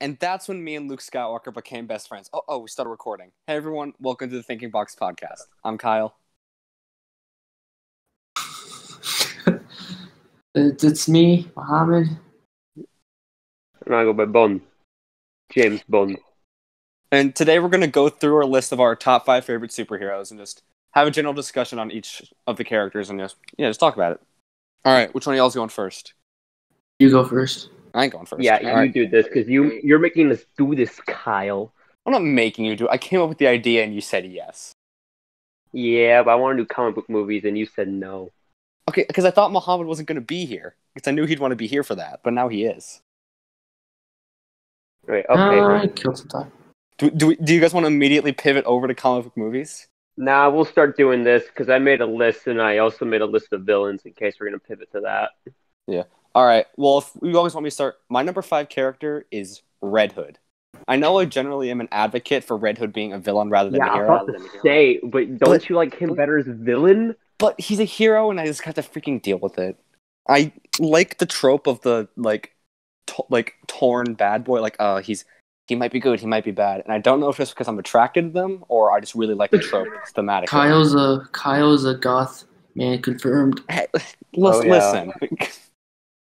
And that's when me and Luke Skywalker became best friends. Oh, we started recording. Hey, everyone. Welcome to the Thinking Box podcast. I'm Kyle. It's me, Mohammad. And I go by Bond. James Bond. And today we're going to go through our list of our top 5 favorite superheroes and just have a general discussion on each of the characters and just talk about it. All right, which one of y'all's going first? You go first. I ain't going first. Yeah, you do this because you're making us do this, Kyle. I'm not making you do it. I came up with the idea and you said yes. Yeah, but I want to do comic book movies and you said no. Okay, because I thought Mohammad wasn't going to be here. Because I knew he'd want to be here for that, but now he is. Right, okay. I killed some time. Do you guys want to immediately pivot over to comic book movies? Nah, we'll start doing this because I made a list and I also made a list of villains in case we're going to pivot to that. Yeah. All right. Well, if you always want me to start, my number 5 character is Red Hood. I know I generally am an advocate for Red Hood being a villain rather than a hero. I was about to say, but don't you like him better as a villain? But he's a hero, and I just have to freaking deal with it. I like the trope of the torn bad boy. He might be good, he might be bad, and I don't know if it's because I'm attracted to them or I just really like the trope thematically. Kyle's a goth man confirmed. Hey, listen.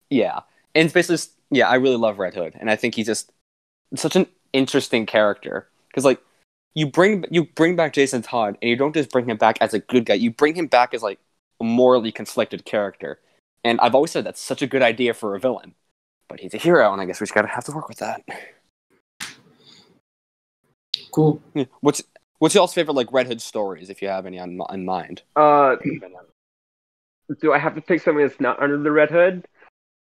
Yeah, and it's basically I really love Red Hood, and I think he's just such an interesting character because you bring back Jason Todd, and you don't just bring him back as a good guy. You bring him back as a morally conflicted character, and I've always said that's such a good idea for a villain. But he's a hero, and I guess we just gotta have to work with that. Cool. Yeah. What's y'all's favorite Red Hood stories, if you have any on mind? Do I have to pick something that's not under the Red Hood?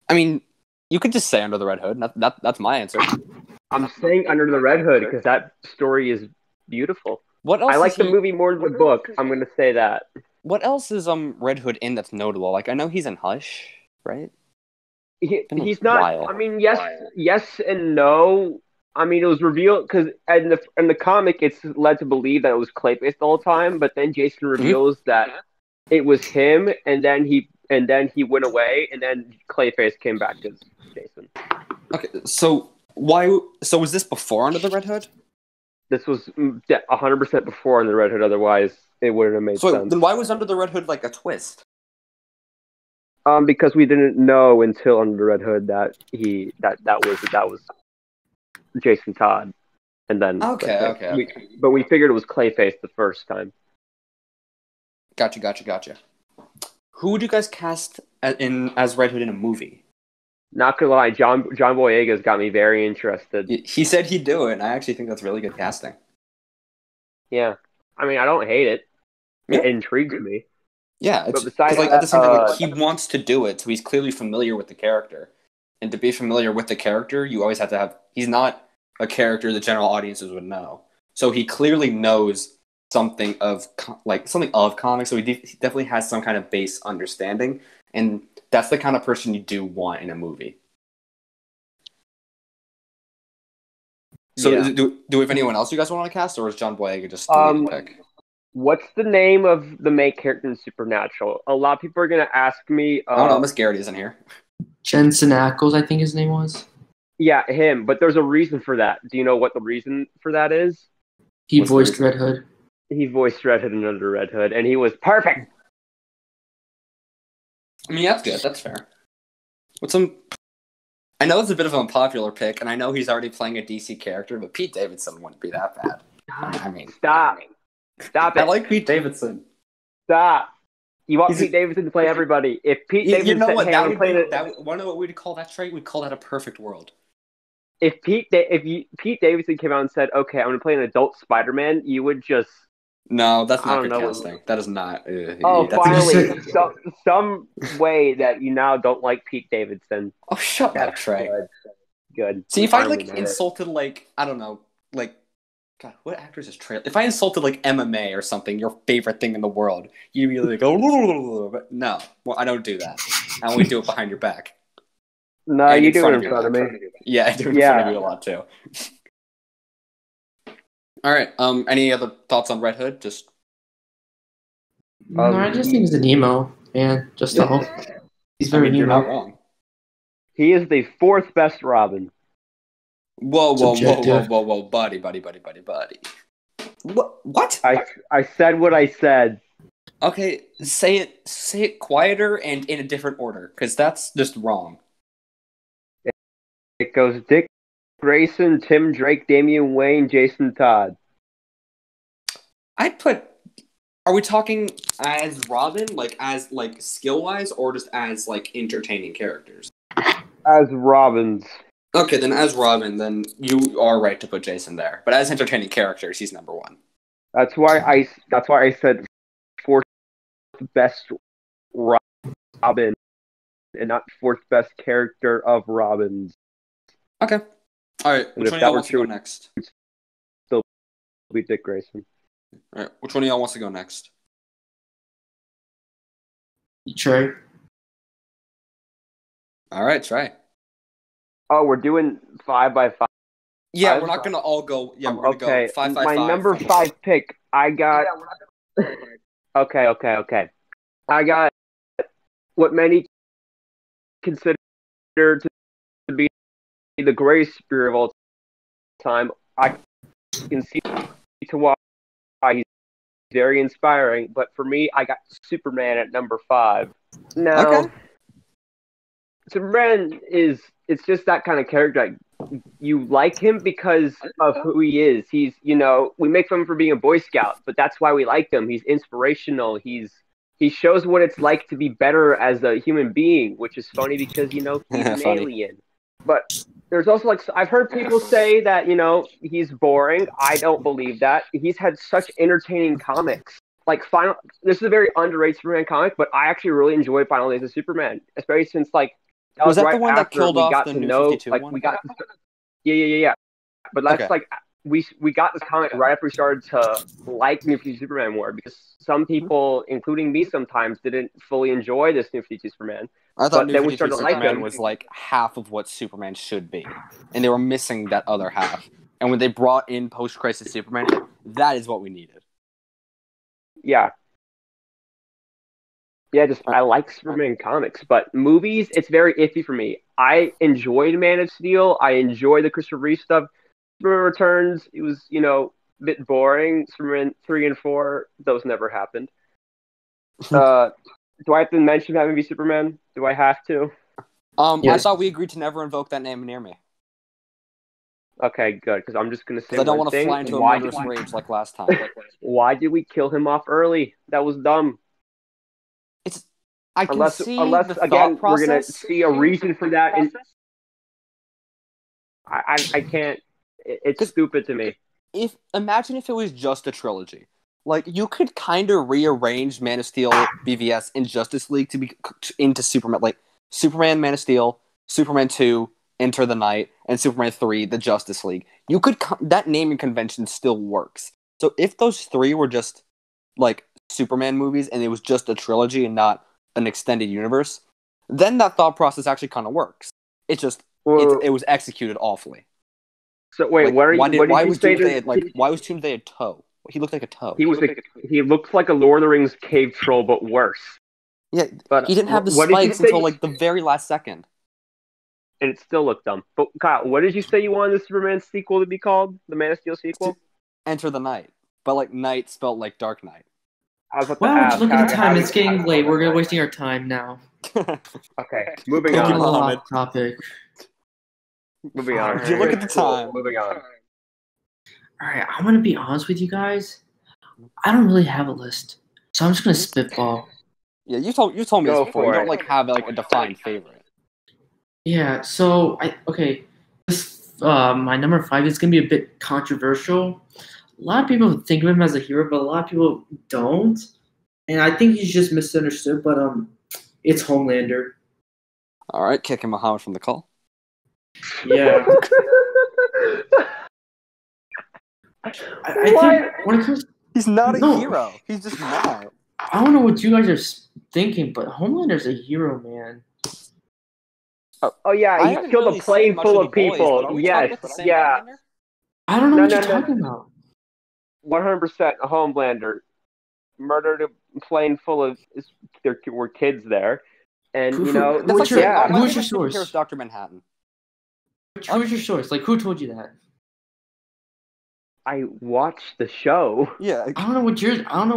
I mean, you could just say Under the Red Hood. That's my answer. I'm saying Under the Red Hood because that story is beautiful. What else? I like the movie more than the book. I'm going to say that. What else is Red Hood in that's notable? I know he's in Hush, right? He's not. While. I mean, yes and no. I mean, it was revealed because in the comic, it's led to believe that it was Clayface the whole time. But then Jason reveals that it was him, and then he went away, and then Clayface came back as Jason. Okay, so why? So was this before Under the Red Hood? This was 100% before Under the Red Hood. Otherwise, it wouldn't have made sense. So then, why was Under the Red Hood a twist? Because we didn't know until Under the Red Hood that that was Jason Todd, and then okay. But we figured it was Clayface the first time. Gotcha. Who would you guys cast as Red Hood in a movie? Not gonna lie, John Boyega's got me very interested. He said he'd do it, and I actually think that's really good casting. Yeah, I mean, I don't hate it. Yeah. It intrigues me. Yeah, but besides at the same time, he wants to do it, so he's clearly familiar with the character. And to be familiar with the character, you always have to have. He's not a character the general audiences would know, so he clearly knows something of comics. So he definitely has some kind of base understanding, and that's the kind of person you do want in a movie. So do we have anyone else you guys want to cast, or is John Boyega just the leading pick? What's the name of the main character in Supernatural? A lot of people are going to ask me. I don't know. Miss Garrett isn't here. Jensen Ackles, I think his name was. Yeah, him. But there's a reason for that. Do you know what the reason for that is? He voiced Red Hood. He voiced Red Hood and Under Red Hood, and he was perfect. I mean, that's good. That's fair. I know it's a bit of an unpopular pick, and I know he's already playing a DC character, but Pete Davidson wouldn't be that bad. I mean, stop it. I like Pete Davidson. Stop. You want Pete Davidson to play everybody. If Pete Davidson, you know what? want to know what we'd call that, Trey? We'd call that a perfect world. If Pete Davidson came out and said, "Okay, I'm going to play an adult Spider-Man," you would just. No, that's not good casting. That is not. Finally, some way that you now don't like Pete Davidson. Oh, shut up, Trey. Good. See, if I insulted I don't know, God, what actors is Trey? If I insulted MMA or something, your favorite thing in the world, you'd be like, oh, but no, well, I don't do that. I only do it behind your back. No, you do it in front of me. Yeah, I do it in front of you a lot too. All right. Any other thoughts on Red Hood? Just. No, I just think he's an emo man. Just the whole. He's very emo. You're not wrong. He is the 4th best Robin. Whoa, buddy. What? I said what I said. Okay, say it quieter and in a different order, because that's just wrong. It goes Dick Grayson, Tim Drake, Damian Wayne, Jason Todd. I'd put. Are we talking as Robin, as skill wise, or just as entertaining characters? As Robins. Okay, then as Robin, then you are right to put Jason there. But as entertaining characters, he's number one. That's why I said fourth best Robin, and not fourth best character of Robins. Okay. All right. Which one of y'all wants to go next? Still be Dick Grayson. All right. Which one of y'all wants to go next? Trey. All right, Trey. Oh, we're doing 5 by 5. Yeah, we're not gonna all go. Yeah, we're gonna go 5 by 5. My number 5 pick, I got. Okay. I got what many consider to be the greatest spear of all time. I can see to why he's very inspiring, but for me, I got Superman at number 5. Now, Superman it's just that kind of character. You like him because of who he is. He's, we make fun of him for being a Boy Scout, but that's why we like him. He's inspirational. He shows what it's like to be better as a human being, which is funny because, he's an alien. But there's also, I've heard people say that, he's boring. I don't believe that. He's had such entertaining comics. This is a very underrated Superman comic, but I actually really enjoyed Final Days of Superman, especially since, that was that right the one that killed off the New 52 one? We got yeah. But that's we got this comic right after we started to like New 52 Superman more, because some people, including me sometimes, didn't fully enjoy this New 52 Superman. I thought New 52 Superman was half of what Superman should be, and they were missing that other half. And when they brought in post-crisis Superman, that is what we needed. Yeah. Yeah, I like Superman comics, but movies, it's very iffy for me. I enjoyed Man of Steel. I enjoyed the Christopher Reeve stuff. Superman Returns, it was, a bit boring. Superman 3 and 4, those never happened. Do I have to mention that movie Superman? Do I have to? Yes. I thought we agreed to never invoke that name near me. Okay, good, because I'm just going to say I don't want to fly into a murderous rage like last time. Why did we kill him off early? That was dumb. Unless again, we're going to see a reason for that. I can't. It's stupid to me. Imagine if it was just a trilogy. You could kind of rearrange Man of Steel, BVS, and Justice League to be into Superman. Superman, Man of Steel, Superman 2, Enter the Night, and Superman 3, the Justice League. You could that naming convention still works. So if those 3 were just Superman movies and it was just a trilogy and not an extended universe, then that thought process actually kind of works. It was executed awfully. So wait, why was Doomsday a toe? He looked like a toe. He looked like a Lord of the Rings cave troll, but worse. Yeah, but he didn't have the spikes until the very last second. And it still looked dumb. But Kyle, what did you say you wanted the Superman sequel to be called? The Man of Steel sequel? Enter the Night. But night spelled like Dark Night. Wow, look at the time. It's getting late. We're wasting our time now. Okay, moving on. Mohammad. Topic. Moving on. Right. You look at the time. Moving on. All right, I'm going to be honest with you guys. I don't really have a list, so I'm just going to spitball. Yeah, you told me this before. You don't have a defined favorite. Yeah, so this my number 5 is going to be a bit controversial. A lot of people think of him as a hero, but a lot of people don't. And I think he's just misunderstood, but it's Homelander. All right, kicking Mohammad from the call. Yeah. I think when it comes, he's not a hero. He's just not. I don't know what you guys are thinking, but Homelander's a hero, man. Oh yeah, he killed a plane full of people. Yes, yeah. I don't know what you're talking about. 100% a Homelander murdered a plane full of there were kids there, and what's your source? Here's Dr. Manhattan. Who's your source? Like, who told you that? I watched the show. Yeah. I don't know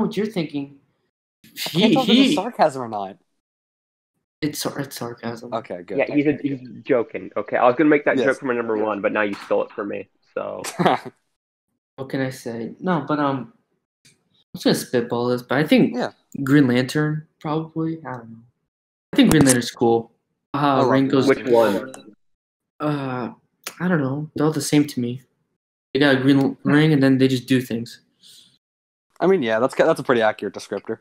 what you're thinking. I can't tell if it's sarcasm or not. It's sarcasm. Okay, good. Yeah, he's joking. Okay, I was gonna make that joke for my number one, but now you stole it from me. So what can I say? No, but I'm just gonna spitball this. But I think Green Lantern probably. I don't know. I think Green Lantern's cool. Which one? I don't know. They're all the same to me. They got a green ring and then they just do things. I mean, yeah, that's a pretty accurate descriptor.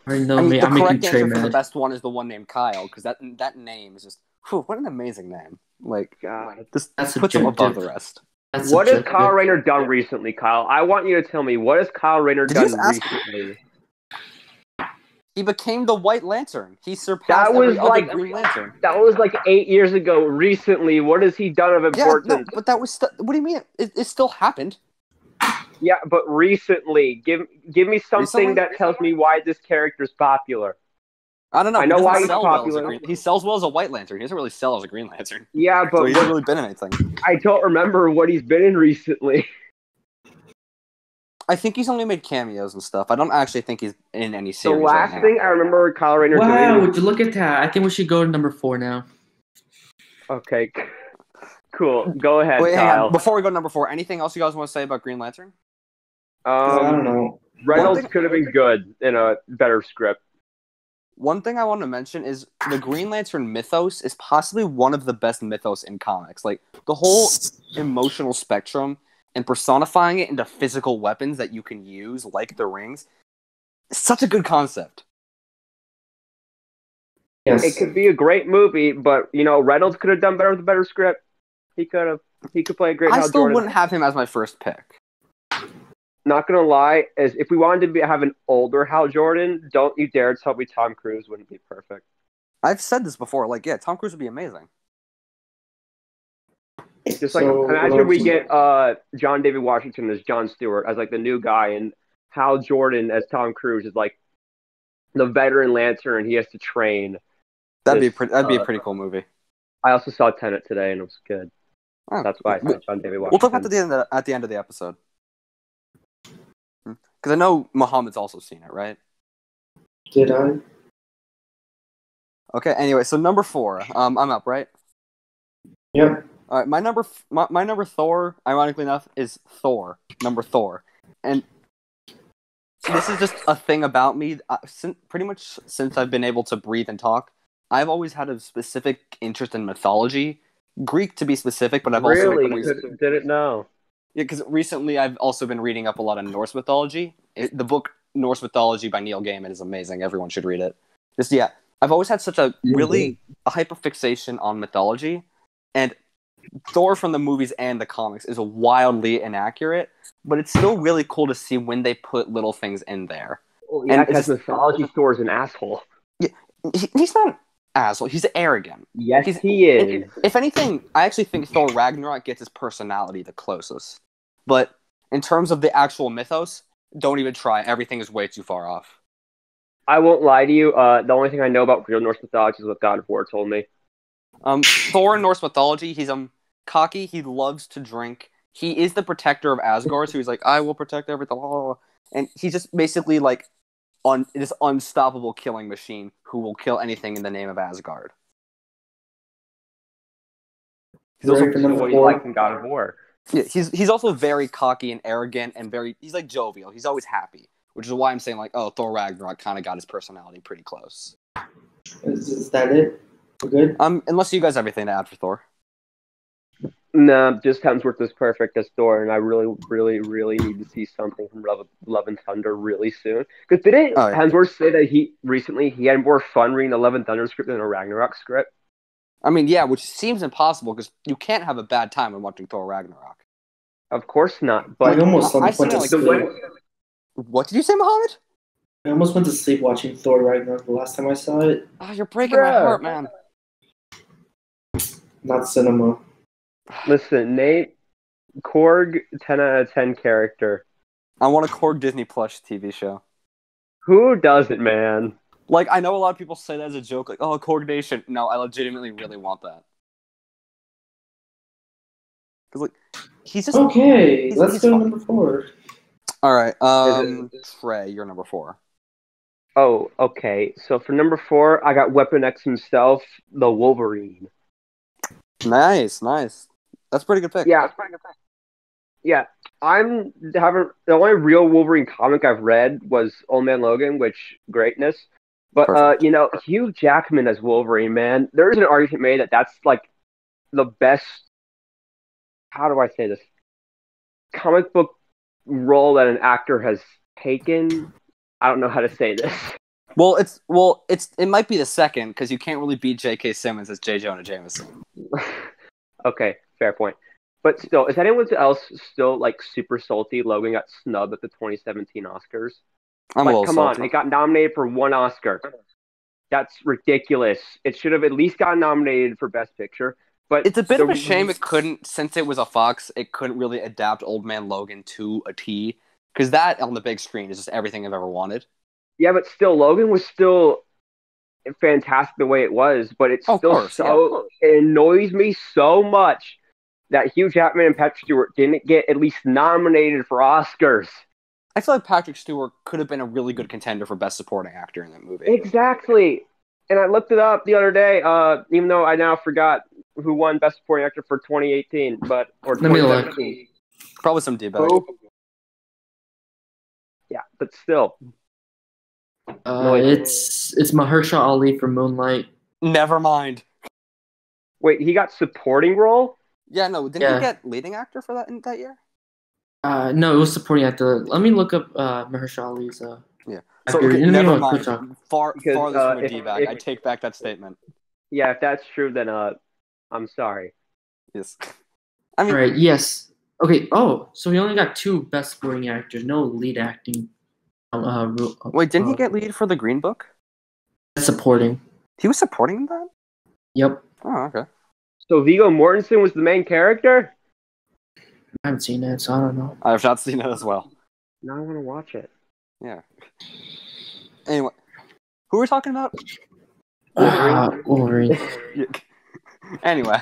I mean, the correct answer for the best one is the one named Kyle, because that name is just what an amazing name. Like, God, this puts him above the rest. What has Kyle Rayner done recently, Kyle? I want you to tell me, what has Kyle Rayner done recently? He became the White Lantern. He surpassed every other Green Lantern. That was like 8 years ago. Recently, what has he done of importance? Yeah, no, but that was what do you mean? It still happened. Yeah, but recently, give me something that tells me why this character is popular. I don't know. I know why he's popular. He sells well as a White Lantern. He doesn't really sell as a Green Lantern. Yeah, but so he hasn't really been in anything. I don't remember what he's been in recently. I think he's only made cameos and stuff. I don't actually think he's in any series. The last thing I remember Kyle Rayner doing. Wow, would you look at that? I think we should go to number 4 now. Okay, cool. Go ahead, Kyle. Hang on. Before we go to number 4, anything else you guys want to say about Green Lantern? I don't know. Reynolds could have been good in a better script. One thing I want to mention is the Green Lantern mythos is possibly one of the best mythos in comics. Like, the whole emotional spectrum and personifying it into physical weapons that you can use, like the rings, is such a good concept. Yes. It could be a great movie, but, Reynolds could have done better with a better script. He could play a great Hal Jordan. I still wouldn't have him as my first pick. Not gonna lie, as if we wanted to have an older Hal Jordan, don't you dare tell me Tom Cruise wouldn't be perfect. I've said this before. Like, yeah, Tom Cruise would be amazing. Just like imagine we get John David Washington as Jon Stewart as like the new guy, and Hal Jordan as Tom Cruise is like the veteran Lantern, and he has to train. That'd be a pretty cool movie. I also saw Tenet today, and it was good. Oh, that's why I saw John David Washington. We'll talk about that at the end of the episode. Because I know Mohammed's also seen it, right? Did I? Okay. Anyway, so number 4. I'm up, right? Yep. All right. My number Thor, ironically enough, is Thor. Number Thor, and this is just a thing about me. Pretty much since I've been able to breathe and talk, I've always had a specific interest in mythology, Greek to be specific. But I've also didn't know. Yeah, because recently I've also been reading up a lot on Norse mythology. The book Norse Mythology by Neil Gaiman is amazing. Everyone should read it. I've always had such a hyperfixation on mythology, and Thor from the movies and the comics is wildly inaccurate, but it's still really cool to see when they put little things in there. Well, yeah, because mythology Thor is an asshole. Yeah, he's not an asshole. He's arrogant. Yes, he is. If anything, I actually think Thor Ragnarok gets his personality the closest. But in terms of the actual mythos, don't even try. Everything is way too far off. I won't lie to you. The only thing I know about real Norse mythology is what God of War told me. Thor in Norse mythology, he's cocky. He loves to drink. He is the protector of Asgard, so he's like, I will protect everything. And he's just basically like this unstoppable killing machine who will kill anything in the name of Asgard. He's also what he's like in God of War. Yeah, he's also very cocky and arrogant and he's like jovial. He's always happy, which is why I'm saying like, oh, Thor Ragnarok kind of got his personality pretty close. Is that it? We're good? Unless you guys have anything to add for Thor. No, just Hemsworth is perfect as Thor, and I really, really, really need to see something from Love and Thunder really soon. Because didn't Hemsworth say that he had more fun reading the Love and Thunder script than a Ragnarok script? I mean, yeah, which seems impossible because you can't have a bad time when watching Thor Ragnarok. Of course not. But I almost went to sleep. What did you say, Mohammad? I almost went to sleep watching Thor Ragnarok the last time I saw it. Oh, you're breaking my heart, man. Not cinema. Listen, Nate, Korg, 10 out of 10 character. I want a Korg Disney Plus TV show. Who doesn't, man? Like, I know a lot of people say that as a joke, like, oh, Korg Nation. No, I legitimately really want that. Because like he's just okay. Let's go number 4. All right, Trey, you're number 4. Oh, okay. So for number 4, I got Weapon X himself, the Wolverine. Nice. That's a pretty good pick. Yeah, yeah. The only real Wolverine comic I've read was Old Man Logan, which greatness. But Hugh Jackman as Wolverine, man. There is an argument made that that's like the best. How do I say this? Comic book role that an actor has taken. I don't know how to say this. Well, it might be the second because you can't really beat J.K. Simmons as J. Jonah Jameson. Okay, fair point. But still, is anyone else still like super salty Logan got snubbed at the 2017 Oscars? I'm a little salty. On, it got nominated for 1 Oscar. That's ridiculous. It should have at least gotten nominated for Best Picture. But it's a bit of a shame it couldn't, since it was a Fox, it couldn't really adapt Old Man Logan to a T. Because that on the big screen is just everything I've ever wanted. Yeah, but still, Logan was still fantastic the way it was. But it's it annoys me so much that Hugh Jackman and Patrick Stewart didn't get at least nominated for Oscars. I feel like Patrick Stewart could have been a really good contender for Best Supporting Actor in that movie. Exactly. And I looked it up the other day, even though I now forgot who won Best Supporting Actor for 2018, or 2017. Probably some D-bag. Yeah, but still. It's Mahershala Ali for Moonlight. Never mind. Wait, he got supporting role? Yeah, no, didn't he get leading actor for that in that year? No, it was supporting actor. Let me look up Mahershala Ali's. Yeah. So never mind. Farthest from a D-bag. I take back that statement. Yeah, if that's true, then I'm sorry. Yes. I mean, all right. Yes. Okay. Oh, so he only got 2 Best Supporting Actors, no lead acting. Wait, didn't he get lead for the Green Book? Supporting. He was supporting that? Yep. Oh, okay. So Viggo Mortensen was the main character? I haven't seen it, so I don't know. I have not seen it as well. Now I want to watch it. Yeah. Anyway, who are we talking about? Wolverine. Anyway,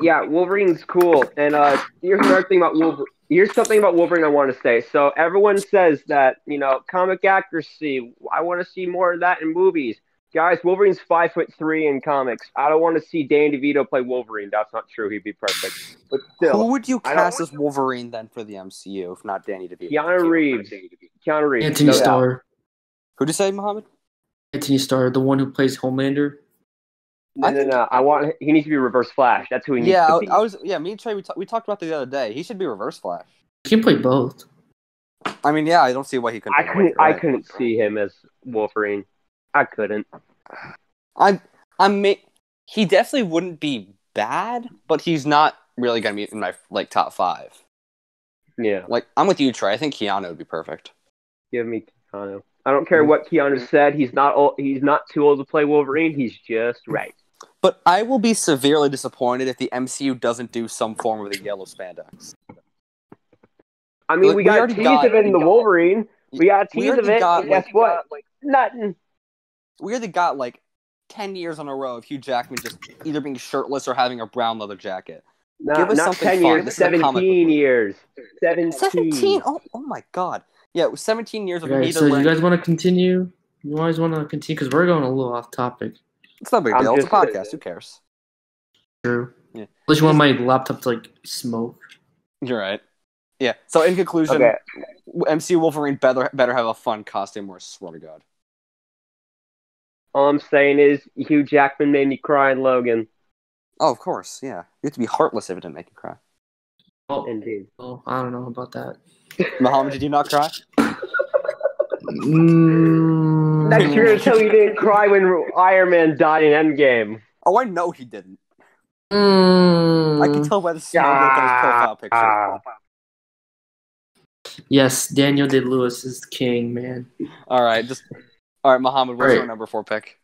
yeah, Wolverine's cool. And here's another thing about Wolverine. Here's something about Wolverine I want to say. So everyone says that, comic accuracy, I want to see more of that in movies. Guys, Wolverine's 5'3" in comics. I don't want to see Danny DeVito play Wolverine. That's not true. He'd be perfect. But still, who would you cast as Wolverine then for the MCU if not Danny DeVito? Keanu Reeves. Anthony Starr. Who'd you say, Mohammad? Anthony Starr, the one who plays Homelander. No. He needs to be Reverse Flash. That's who he needs to be. Me and Trey, we talked about the other day. He should be Reverse Flash. He can play both. I mean, yeah, I don't see why he couldn't. I couldn't see him as Wolverine. I couldn't. He definitely wouldn't be bad, but he's not really gonna be in my top 5. Yeah. I'm with you, Trey. I think Keanu would be perfect. Give me Keanu. I don't care what Keanu said. He's not old. He's not too old to play Wolverine. He's just right. But I will be severely disappointed if the MCU doesn't do some form of the yellow spandex. I mean, we got a tease of it in the Wolverine. We got a tease of it. Guess what? Nothing. We already got 10 years in a row of Hugh Jackman just either being shirtless or having a brown leather jacket. Give us not 10 years, fun. 17 years. 17? Oh my god. Yeah, it was 17 years of either. So you guys want to continue? You always want to continue because we're going a little off topic. It's not a big deal. It's a podcast. Who cares? True. Yeah. Unless you want my laptop to smoke. You're right. Yeah. So in conclusion, MCU Wolverine better have a fun costume. I swear to God. All I'm saying is Hugh Jackman made me cry in Logan. Oh, of course. Yeah. You have to be heartless if it didn't make you cry. Oh, indeed. Oh, I don't know about that. Mohammad, did you not cry? Next year until you didn't cry when Iron Man died in Endgame. Oh, I know he didn't. I can tell by the smug look on his profile picture. Yes, Daniel Day-Lewis is king, man. All right, Mohammad, what's your number 4 pick?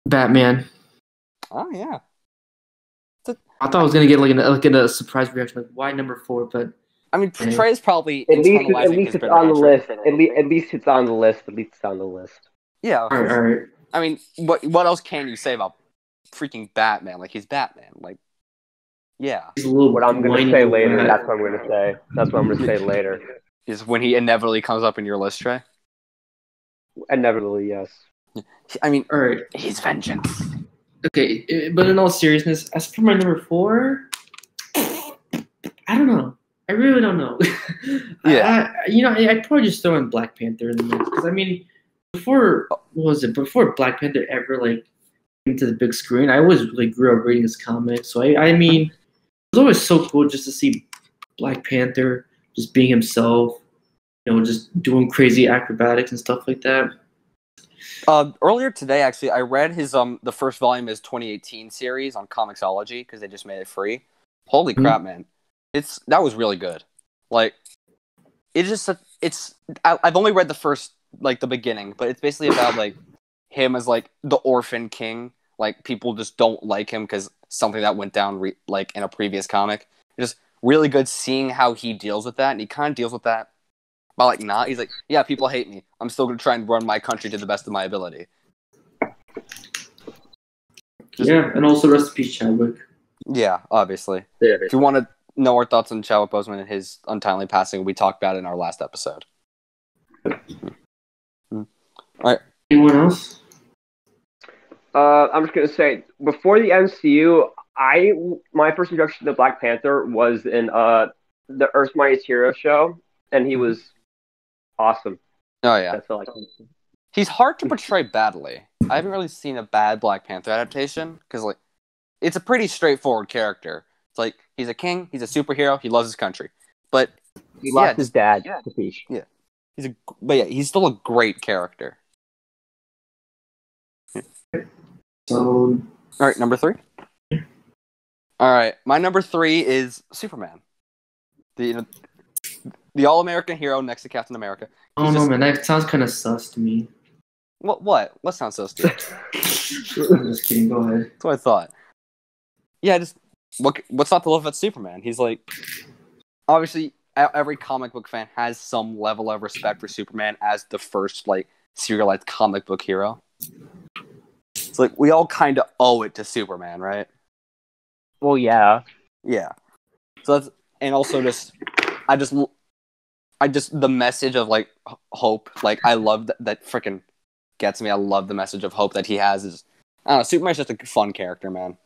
Batman. Oh, yeah. I thought I was gonna get a surprise reaction, why number 4? But I mean, Trey's probably at least it's on the list. At least it's on the list. At least it's on the list. Yeah. All right. I mean, what else can you say about freaking Batman? He's Batman. Yeah. He's a little what I'm going to say later. That's what I'm going to say. That's what I'm going to say later. Is when he inevitably comes up in your list, Trey? Inevitably, yes. I mean, all right. he's vengeance. Okay, but in all seriousness, as for my number 4, I don't know. I really don't know. Yeah. I'd probably just throw in Black Panther in the mix because I mean, before Black Panther ever like came to the big screen, I always really grew up reading his comics. So I mean, it was always so cool just to see Black Panther just being himself, just doing crazy acrobatics and stuff like that. Earlier today, actually, I read his the first volume of his 2018 series on Comixology because they just made it free. Holy crap, man! That was really good. Like, I've only read the first, like, the beginning, but it's basically about like him as like the orphan king. Like, people just don't like him because something that went down like in a previous comic. It's just really good seeing how he deals with that, and he kind of deals with that. But like not, he's like, yeah, people hate me. I'm still gonna try and run my country to the best of my ability. And also rest in peace, Chadwick. Yeah, obviously. Yeah. If you want to know our thoughts on Chadwick Boseman and his untimely passing, we talked about it in our last episode. All right. Anyone else? I'm just gonna say before the MCU, my first introduction to Black Panther was in the Earth's Mightiest Hero show, and he was awesome. Oh yeah, that's all I can say. He's hard to portray badly. I haven't really seen a bad Black Panther adaptation because like it's a pretty straightforward character. It's like he's a king, he's a superhero, he loves his country, but he lost his dad. Yeah, he's still a great character. So, all right, number 3. All right, my number 3 is Superman. The all-American hero next to Captain America. Oh no, man, that sounds kind of sus to me. What sounds sus to you? I'm just kidding. Go ahead. That's what I thought. Yeah, what's not to love about Superman? He's like, obviously, every comic book fan has some level of respect for Superman as the first like serialized comic book hero. It's like we all kind of owe it to Superman, right? Well, yeah. Yeah. So that's, and also I just the message of like hope, like I love that freaking gets me. I love the message of hope that he has. I don't know, Superman's just a fun character, man.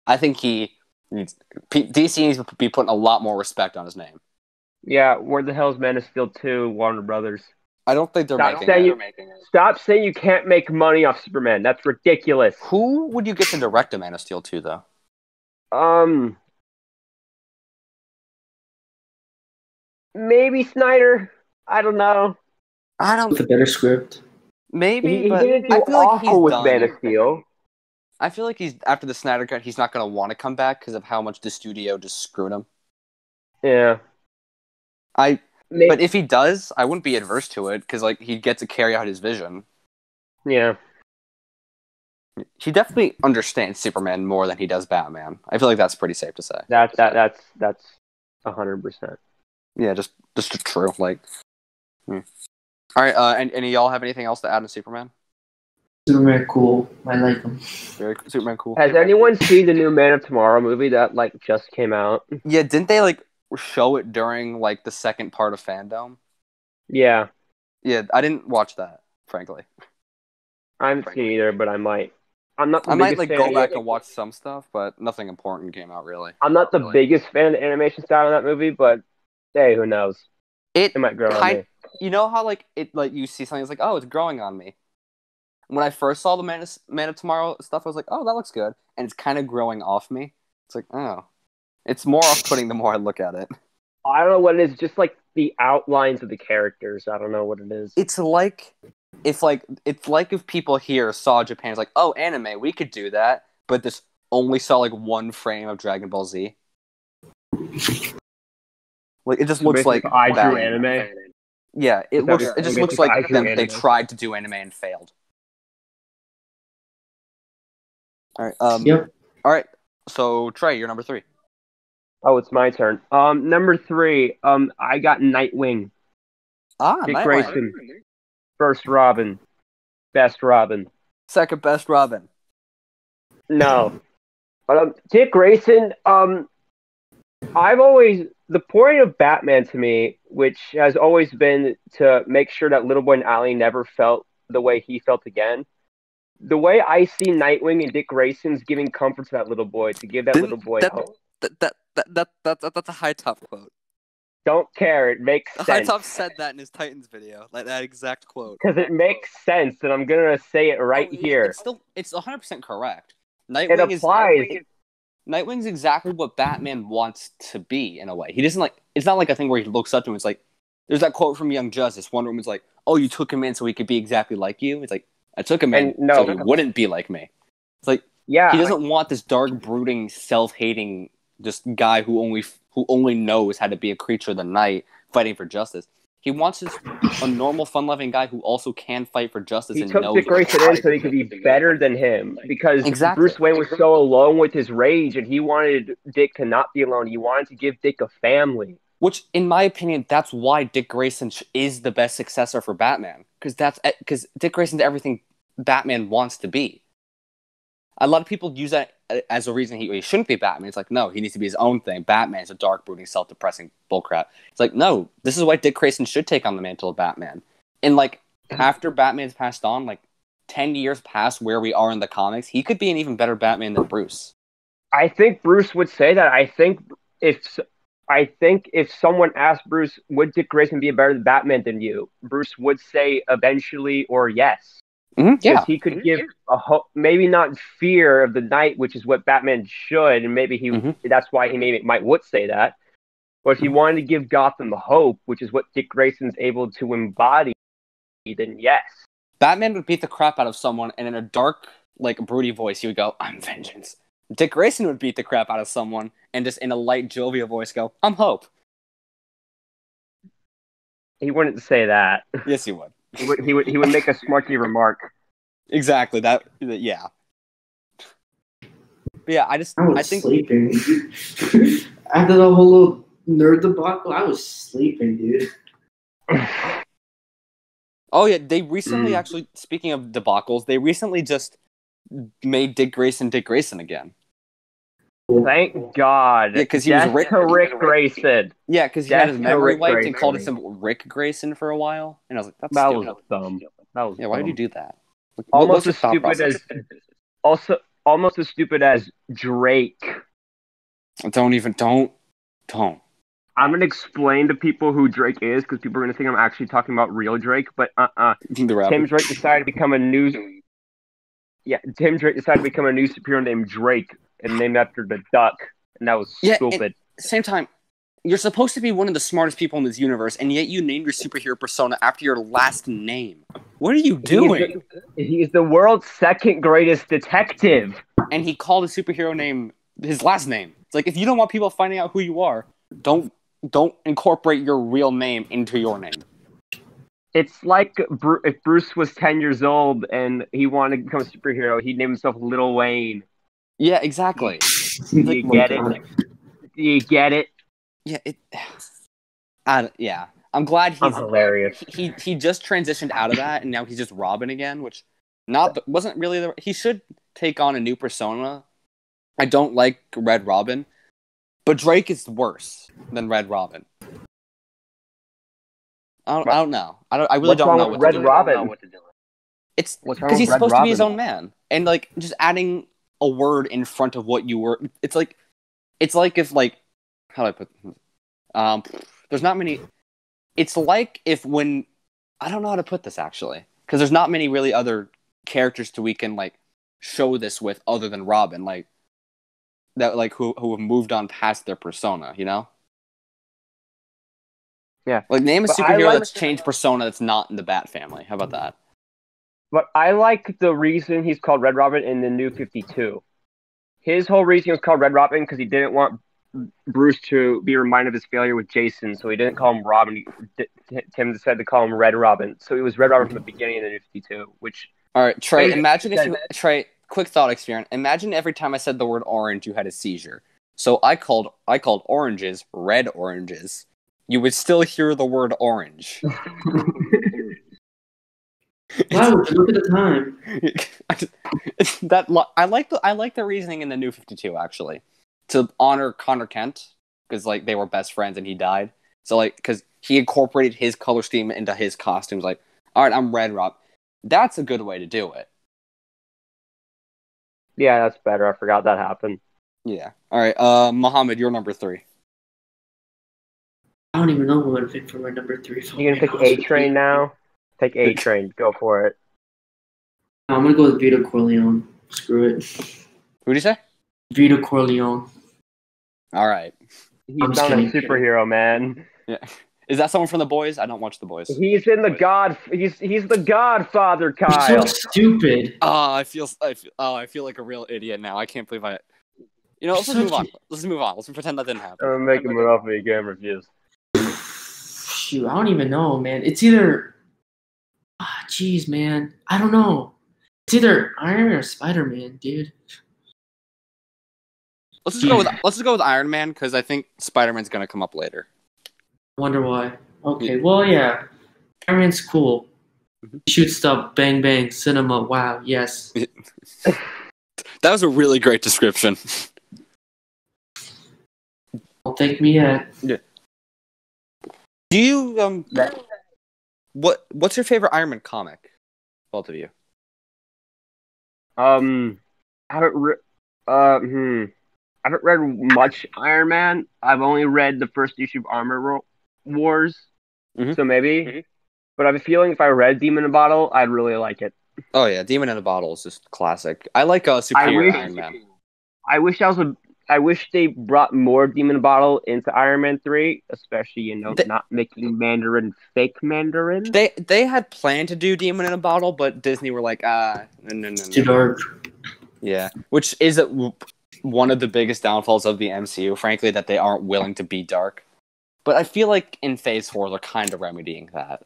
I think DC needs to be putting a lot more respect on his name. Yeah, where the hell is Man of Steel 2, Warner Brothers? I don't think they're making it. Stop saying you can't make money off Superman. That's ridiculous. Who would you get to direct a Man of Steel 2, though? Maybe Snyder. I don't know. With a better script. Maybe, but I feel like he's with Man of Steel. I feel like after the Snyder Cut, he's not going to want to come back because of how much the studio just screwed him. Yeah. But if he does, I wouldn't be adverse to it because like he'd get to carry out his vision. Yeah. He definitely understands Superman more than he does Batman. I feel like that's pretty safe to say. That's 100%. Yeah, just true. Like, All right. And any y'all have anything else to add on Superman? Superman cool. I like him. Superman cool. Has anyone seen the new Man of Tomorrow movie that like just came out? Yeah, didn't they like show it during like the second part of Fandom? Yeah. Yeah, I didn't watch that, frankly. I haven't seen either, but I might. I might like go back and watch some stuff, but nothing important came out really. I'm not the biggest fan of the animation style in that movie, but hey, who knows? It might grow on me. You know how like you see something, it's like, oh, it's growing on me. When I first saw the Man of Tomorrow stuff, I was like, oh, that looks good, and it's kind of growing off me. It's like, oh, it's more off-putting the more I look at it. I don't know what it is. Just like the outlines of the characters. I don't know what it is. It's like if people here saw Japan, it's like, oh, anime, we could do that, but this only saw like one frame of Dragon Ball Z. Like it just looks like I drew anime. Yeah, it just looks like they tried to do anime and failed. All right. Yep. All right. So Trey, you're number 3. Oh, it's my turn. Number 3. I got Nightwing. Dick Nightwing. Grayson. First Robin. Best Robin. Second best Robin. No. Dick Grayson. The point of Batman to me, which has always been to make sure that Little Boy and Allie never felt the way he felt again. The way I see Nightwing and Dick Grayson's giving comfort to that little boy, to give that little boy hope. That's a High Top quote. Don't care. It makes sense. High Top said that in his Titans video, like that exact quote. Because it makes sense, and I'm gonna say it right here. It's 100% correct. It applies. Nightwing's exactly what Batman wants to be in a way. He doesn't like. It's not like a thing where he looks up to him. It's like there's that quote from Young Justice. Wonder Woman's like, "Oh, you took him in so he could be exactly like you." It's like I took him in so he wouldn't be like me. It's like he doesn't want this dark, brooding, self-hating, just guy who only knows how to be a creature of the night, fighting for justice. He wants a normal, fun-loving guy who also can fight for justice. He took Dick Grayson in so he could be better than him, because Bruce Wayne was so alone with his rage, and he wanted Dick to not be alone. He wanted to give Dick a family. Which, in my opinion, that's why Dick Grayson is the best successor for Batman, because Dick Grayson's everything Batman wants to be. A lot of people use that as a reason he shouldn't be Batman. It's like, no, he needs to be his own thing. Batman's a dark, brooding, self-depressing bullcrap. It's like, no, this is why Dick Grayson should take on the mantle of Batman. And, like, after Batman's passed on, like, 10 years past where we are in the comics, he could be an even better Batman than Bruce. I think Bruce would say that. I think if someone asked Bruce, would Dick Grayson be a better Batman than you? Bruce would say eventually or yes. Because he could give a hope, maybe not fear of the night, which is what Batman should, and maybe that's why he would say that. But if he wanted to give Gotham hope, which is what Dick Grayson's able to embody, then yes. Batman would beat the crap out of someone, and in a dark, like, broody voice, he would go, "I'm vengeance." Dick Grayson would beat the crap out of someone, and just in a light, jovial voice go, "I'm hope." He wouldn't say that. Yes, he would. He would make a smarky remark. Exactly. Yeah. But yeah, I think sleeping. After the whole little nerd debacle, I was sleeping, dude. Oh yeah, they recently actually, speaking of debacles, they recently just made Dick Grayson again. Thank God. Yeah, because he was Rick Grayson. Yeah, because he had his memory wiped and called him Rick Grayson for a while, and I was like, "That's stupid." Was dumb. Yeah, why did you do that? Like, almost as stupid as Drake. Don't. I'm gonna explain to people who Drake is, because people are gonna think I'm actually talking about real Drake. But Tim Drake decided to become a new superhero named Drake, and named after the duck, and that was stupid. Same time, you're supposed to be one of the smartest people in this universe, and yet you named your superhero persona after your last name. What are you doing? He's the world's second greatest detective. And he called his superhero name his last name. It's like, if you don't want people finding out who you are, don't incorporate your real name into your name. It's like if Bruce was 10 years old and he wanted to become a superhero, he'd name himself Lil Wayne. Yeah, exactly. Do you get it? Do you get it? Yeah, yeah. I'm glad he's hilarious. He just transitioned out of that, and now he's just Robin again, which wasn't really he should take on a new persona. I don't like Red Robin, but Drake is worse than Red Robin. I don't know. I really don't know what Red Robin. It's because he's supposed to be his own man, and like just adding a word in front of what you were. It's like if, like, how do I put this? There's not many. It's like if when I don't know how to put this actually, because there's not many really other characters we can like show this with other than Robin, like that, like who have moved on past their persona, you know? Yeah. Like, name a superhero that's changed persona that's not in the Bat family. How about that? But I like the reason he's called Red Robin in the New 52. His whole reason he was called Red Robin because he didn't want Bruce to be reminded of his failure with Jason, so he didn't call him Robin. Tim decided to call him Red Robin. So he was Red Robin from the beginning of the New 52, which... All right, Trey, Trey, quick thought experiment. Imagine every time I said the word orange, you had a seizure. So I called oranges red oranges. You would still hear the word orange. Wow, look at the time. I like the reasoning in the New 52 actually, to honor Connor Kent, because like they were best friends and he died. So like because he incorporated his color scheme into his costumes. Like, all right, I'm Red Rob. That's a good way to do it. Yeah, that's better. I forgot that happened. Yeah. All right, Mohammad, you're number 3. I don't even know who I'm gonna pick for my number 3. You gonna pick A-Train now? Take A-Train. Go for it. I'm gonna go with Vito Corleone. Screw it. Who'd you say? Vito Corleone. All right. He's not a superhero, man. Yeah. Is that someone from The Boys? I don't watch The Boys. He's in He's the Godfather, Kyle. You're so stupid. I feel like a real idiot now. I can't believe I. You know, let's just move on. Let's move on. Let's pretend that didn't happen. I'm making it off me. Game refused. Shoot, I don't even know, man. It's either. Jeez, man. I don't know. It's either Iron Man or Spider-Man, dude. Let's just go with Iron Man because I think Spider-Man's gonna come up later. I wonder why. Okay, well, yeah. Iron Man's cool. Shoot stuff, bang bang, cinema. Wow, yes. That was a really great description. Don't thank me yet. Yeah. Do you what's your favorite Iron Man comic? Both of you. I haven't read much Iron Man. I've only read the first issue of Armor Wars, so maybe. Mm-hmm. But I have a feeling if I read Demon in a Bottle, I'd really like it. Oh yeah, Demon in a Bottle is just classic. I like Superior Iron Man. I wish they brought more Demon in a Bottle into Iron Man 3, especially not making Mandarin fake Mandarin. They had planned to do Demon in a Bottle, but Disney were like, no. Too dark. Yeah, which is one of the biggest downfalls of the MCU, frankly, that they aren't willing to be dark. But I feel like in Phase 4, they're kind of remedying that.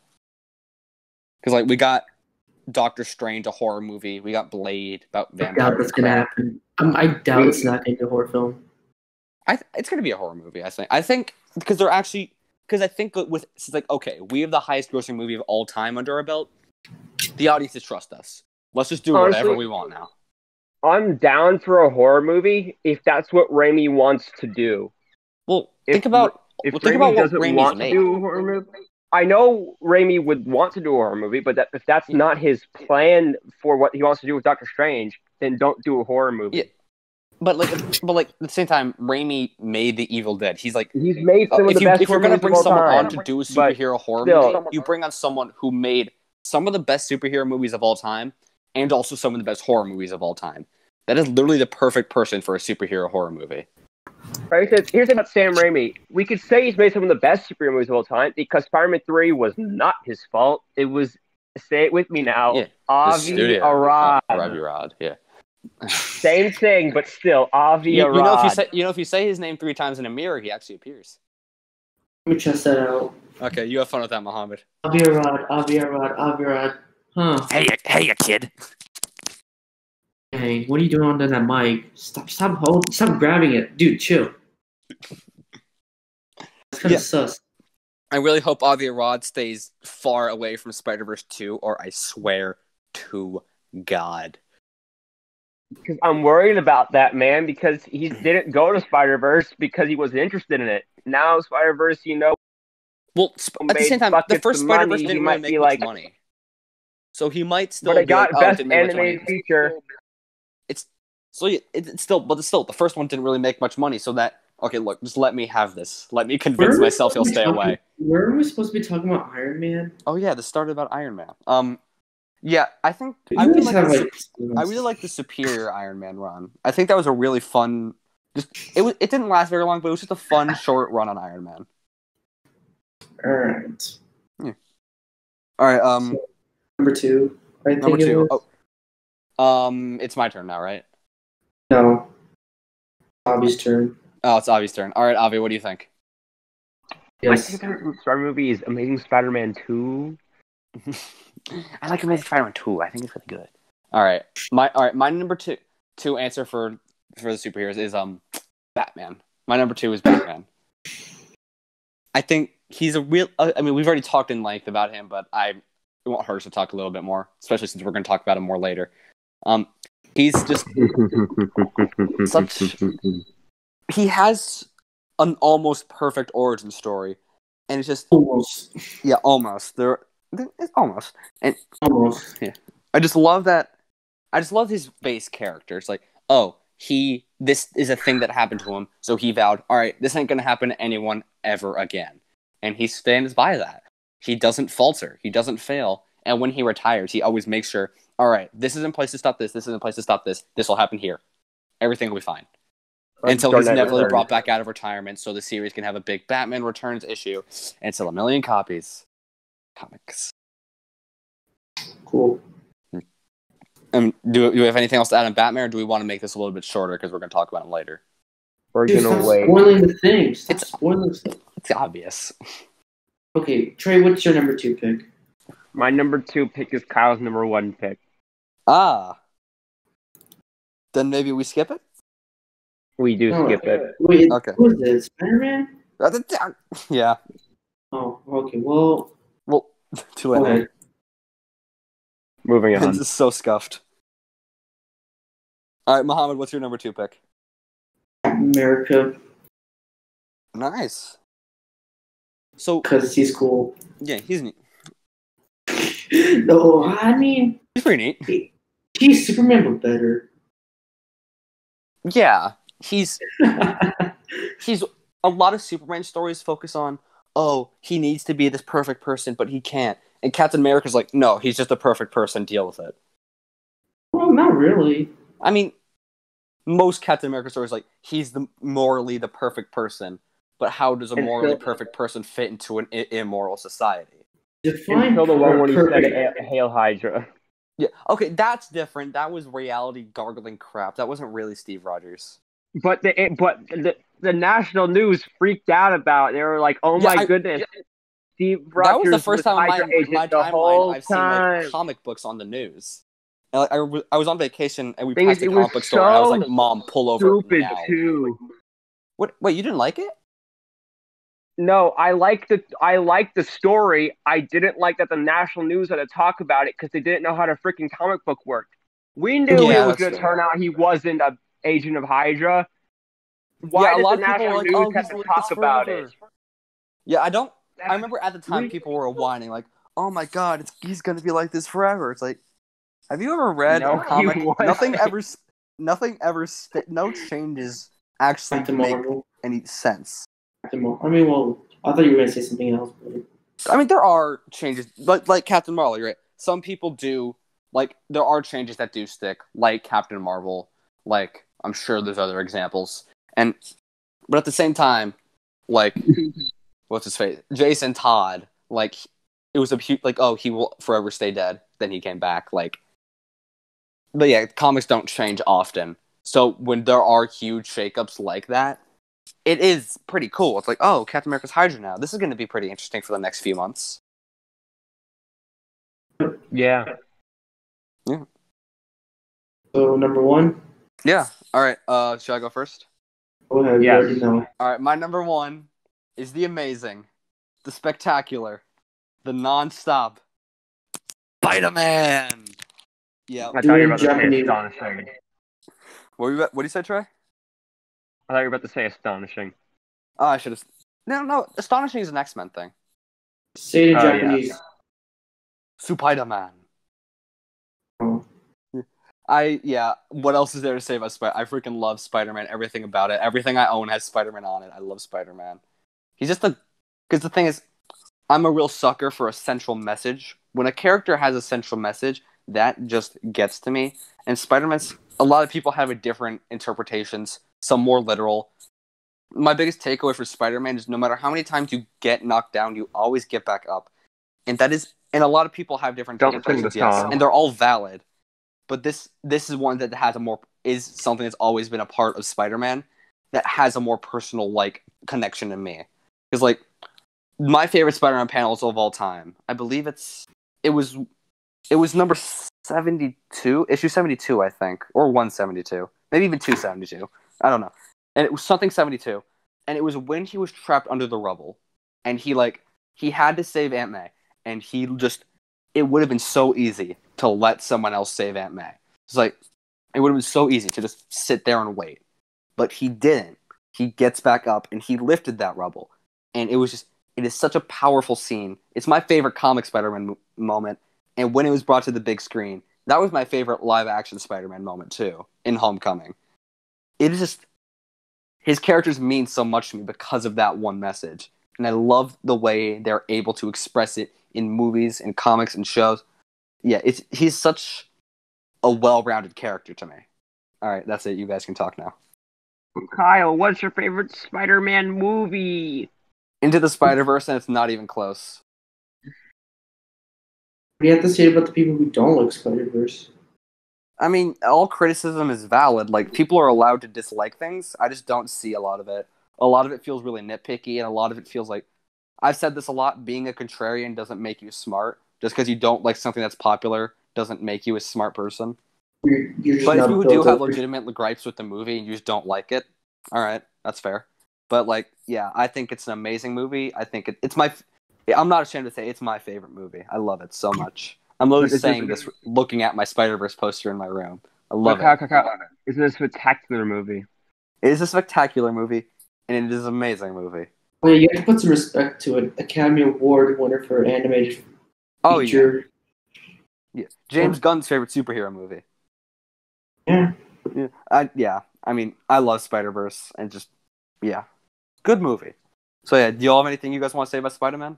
Because like we got Doctor Strange, a horror movie. We got Blade about vampires. I doubt that's gonna happen. I doubt it's not gonna be a horror film. It's gonna be a horror movie. I think because they're actually I think it's like okay, we have the highest grossing movie of all time under our belt. The audiences trust us. Let's just do whatever we want now. I'm down for a horror movie if that's what Raimi wants to do. Well, think about what Raimi's made. Do a horror movie. I know Raimi would want to do a horror movie, but if that's not his plan for what he wants to do with Doctor Strange, then don't do a horror movie. Yeah. But at the same time, Raimi made The Evil Dead. He's made some of the best. If you're gonna bring someone on to do a superhero horror movie, you bring on someone who made some of the best superhero movies of all time, and also some of the best horror movies of all time. That is literally the perfect person for a superhero horror movie. Right, here's about Sam Raimi. We could say he's made some of the best superhero movies of all time because Spider-Man 3 was not his fault. It was, say it with me now, Avi Arad. Avi Arad, yeah. Same thing, but still, Avi Arad. If you say his name 3 times in a mirror, he actually appears. Let me test that out. Okay, you have fun with that, Mohammad. Avi Arad. Huh. Hey, you kid. Hey, what are you doing under that mic? Stop grabbing it. Dude, chill. That's kind of sus. I really hope Avi Arad stays far away from Spider-Verse 2, or I swear to God. Because I'm worried about that, man, because he didn't go to Spider-Verse because he wasn't interested in it. Now Spider-Verse, Well, at the same time, the first Spider-Verse didn't really make much money. So he might still but it got best animated feature. It's still the first one didn't really make much money. So look, just let me have this. Let me convince myself he'll stay away. Where are we supposed to be talking about Iron Man? Oh yeah, this started about Iron Man. Yeah, I think I really like the Superior Iron Man run. I think that was a really fun. It didn't last very long, but it was just a fun short run on Iron Man. All right. Yeah. All right. So, number 2. Number 2. It's my turn now, right? No. Avi's turn. Oh, it's Avi's turn. All right, Avi, what do you think? Yes. My favorite Spider-Man movie is Amazing Spider-Man 2. I like Amazing Spider-Man 2. I think it's really good. All right. My number two answer for the superheroes is Batman. My number 2 is Batman. I think he's a real. I mean, we've already talked in length about him, but it won't hurt us to talk a little bit more, especially since we're going to talk about him more later. He's just such. He has an almost perfect origin story, and it's just almost. Yeah, almost. It's almost. And Almost. yeah, I just love that. I just love his base character. It's like, oh, this is a thing that happened to him, so he vowed, all right, this ain't gonna happen to anyone ever again, and he stands by that. He doesn't falter. He doesn't fail. And when he retires, he always makes sure, all right, this is in place to stop this. This is in place to stop this. This will happen here. Everything will be fine. Until he's never really brought back out of retirement, so the series can have a big Batman Returns issue and sell 1 million copies. Comics. Cool. Do we have anything else to add on Batman, or do we want to make this a little bit shorter because we're going to talk about him later? We're going to wait. Spoiling the thing. Stop spoiling the thing. It's obvious. Okay, Trey, what's your number 2 pick? My number 2 pick is Kyle's number 1 pick. Ah. Then maybe we skip it? We do skip it. Wait, okay. Who is this? Spider-Man? Yeah. Oh, okay. Well, too late. Okay. Moving on. This is so scuffed. All right, Mohammad, what's your number 2 pick? America. Nice. So, because he's cool. Yeah, he's neat. No, I mean, he's pretty neat. He's Superman, but better. Yeah, he's a lot of Superman stories focus on, oh, he needs to be this perfect person, but he can't. And Captain America's like, no, he's just a perfect person, deal with it. Well, not really. I mean, most Captain America stories, like, he's morally the perfect person, but how does a morally perfect person fit into an immoral society? Until the one when he said, Hail Hydra. Yeah, okay, that's different. That was reality gargling crap. That wasn't really Steve Rogers. But the national news freaked out about it. They were like, "Oh my goodness, Steve Rogers." That was the first time on my timeline I've seen like comic books on the news. And, like, I was on vacation and we passed the comic book store and I was like, "Mom, pull over now." Too. What? Wait, you didn't like it? No, I liked the story. I didn't like that the national news had to talk about it because they didn't know how to freaking comic book worked. We knew it was going to turn out he wasn't an agent of Hydra. Why did the national news have to talk about it? Yeah, I remember at the time people were whining like, "Oh my god, he's going to be like this forever." It's like, have you ever read a comic? No changes actually make any sense. I mean, well, I thought you were going to say something else. But... I mean, there are changes, like Captain Marvel, right? Some people do, like, there are changes that do stick, like Captain Marvel, like, I'm sure there's other examples. But at the same time, like, what's his face? Jason Todd, like, it was he will forever stay dead, then he came back, like. But yeah, comics don't change often. So when there are huge shakeups like that, it is pretty cool. It's like, oh, Captain America's Hydra now. This is going to be pretty interesting for the next few months. Yeah. So, number 1? Yeah. All right. Should I go first? Go ahead. Yeah. All right. My number 1 is the amazing, the spectacular, the non-stop Spider-Man. Yeah. I thought you were about to say astonishing. What do you say, Trey? I thought you were about to say astonishing. Oh, I should have. No. Astonishing is an X-Men thing. Say it in Japanese. Yeah. Spider-Man. Oh. What else is there to say about Spider-Man? I freaking love Spider-Man. Everything about it. Everything I own has Spider-Man on it. I love Spider-Man. He's just because the thing is, I'm a real sucker for a central message. When a character has a central message, that just gets to me. And Spider-Man's, a lot of people have different interpretations. Some more literal. My biggest takeaway for Spider-Man is no matter how many times you get knocked down, you always get back up. And a lot of people have different interpretations, yes, and they're all valid. But this is one that is something that's always been a part of Spider-Man that has a more personal, like, connection to me. Because, like, my favorite Spider-Man panels of all time, I believe it was number 72, issue 72, I think, or 172, maybe even 272. I don't know. And it was something 72. And it was when he was trapped under the rubble. And he had to save Aunt May. And it would have been so easy to let someone else save Aunt May. It's like, it would have been so easy to just sit there and wait. But he didn't. he gets back up and he lifted that rubble. And it is such a powerful scene. It's my favorite comic Spider-Man moment. And when it was brought to the big screen, that was my favorite live-action Spider-Man moment, too, in Homecoming. It is just... His characters mean so much to me because of that one message. And I love the way they're able to express it in movies and comics and shows. Yeah, he's such a well-rounded character to me. All right, that's it. You guys can talk now. Kyle, what's your favorite Spider-Man movie? Into the Spider-Verse, and it's not even close. What do you have to say about the people who don't like Spider-Verse? I mean, all criticism is valid. Like, people are allowed to dislike things. I just don't see a lot of it. A lot of it feels really nitpicky, and a lot of it feels like... I've said this a lot, being a contrarian doesn't make you smart. Just because you don't like something that's popular doesn't make you a smart person. You're but if you do have legitimate gripes with the movie and you just don't like it, alright, that's fair. But, like, yeah, I think it's an amazing movie. I think it's my... I'm not ashamed to say it's my favorite movie. I love it so much. I'm literally saying this looking at my Spider-Verse poster in my room. I love it. It's a spectacular movie. It is a spectacular movie, and it is an amazing movie. Oh, yeah, you have to put some respect to it. Academy Award winner for animated feature. Yeah. James Gunn's favorite superhero movie. Yeah. I mean, I love Spider-Verse, and just, yeah. Good movie. So, yeah, do y'all have anything you guys want to say about Spider-Man?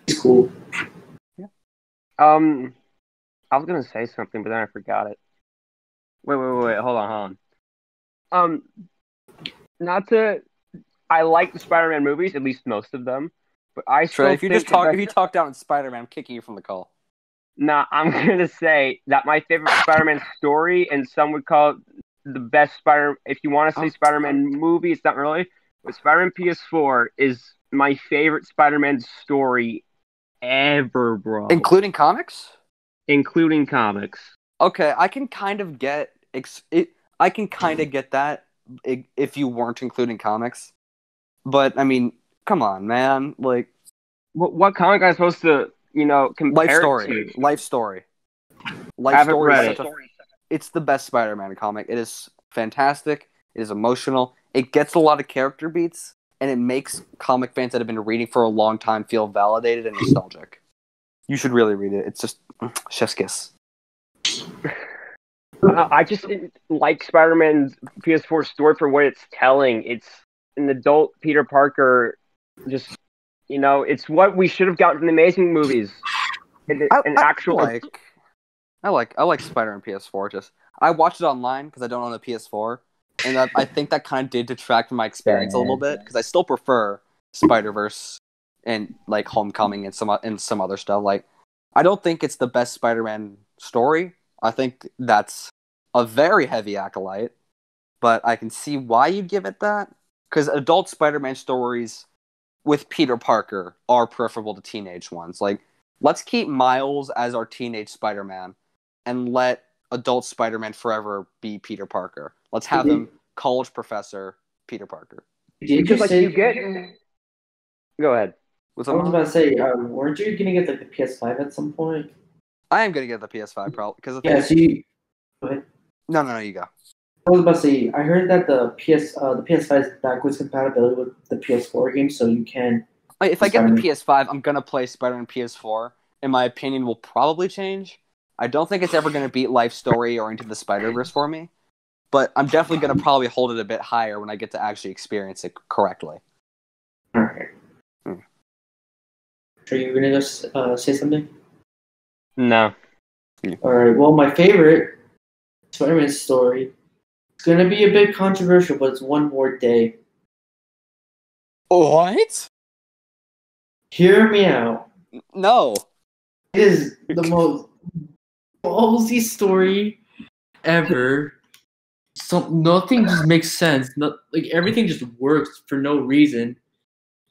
It's cool. Yeah. I was gonna say something, but then I forgot it. Wait, hold on. I like the Spider-Man movies, at least most of them, but I still Trey, if you talk down in Spider-Man, I'm kicking you from the call. Nah, I'm gonna say that my favorite Spider-Man story, and some would call it the best Spider. If you want to say Spider-Man movie, it's not really. But Spider-Man PS4 is my favorite Spider-Man story ever, bro. Including comics? Including comics. Okay, I can kind of get I can kind of get that if you weren't including comics. But I mean, come on, man! Like, what comic am I supposed to, compare it to? Life Story. I haven't read it. It's the best Spider-Man comic. It is fantastic. It is emotional. It gets a lot of character beats, and it makes comic fans that have been reading for a long time feel validated and nostalgic. You should really read it. It's just chef's kiss. I just like Spider-Man's PS4 story for what it's telling. It's an adult Peter Parker, just, it's what we should have gotten from the Amazing movies. I like Spider-Man PS4. Just I watched it online because I don't own a PS4, and I think that kind of did detract from my experience a little bit because I still prefer Spider-Verse and like Homecoming and some other stuff. Like, I don't think it's the best Spider-Man story. I think that's a very heavy acolyte, but I can see why you'd give it that because adult Spider-Man stories with Peter Parker are preferable to teenage ones. Like, let's keep Miles as our teenage Spider-Man and let adult Spider-Man forever be Peter Parker. Let's have him college professor Peter Parker. Go ahead. I was about to say, weren't you going to get the PS5 at some point? I am going to get the PS5 probably because go ahead. No, you go. I was about to say, I heard that the PS5 is backwards compatibility with the PS4 game, so you can. If I get the PS5, I'm gonna play Spider-Man PS4, and my opinion will probably change. I don't think it's ever gonna beat Life Story or Into the Spider-Verse for me, but I'm definitely gonna probably hold it a bit higher when I get to actually experience it correctly. All right. Are you gonna just say something? No. All right. Well, my favorite Spider-Man story. It's gonna be a bit controversial, but it's One More Day. What? Hear me out. No. It is the most ballsy story ever. Nothing just makes sense. Everything just works for no reason.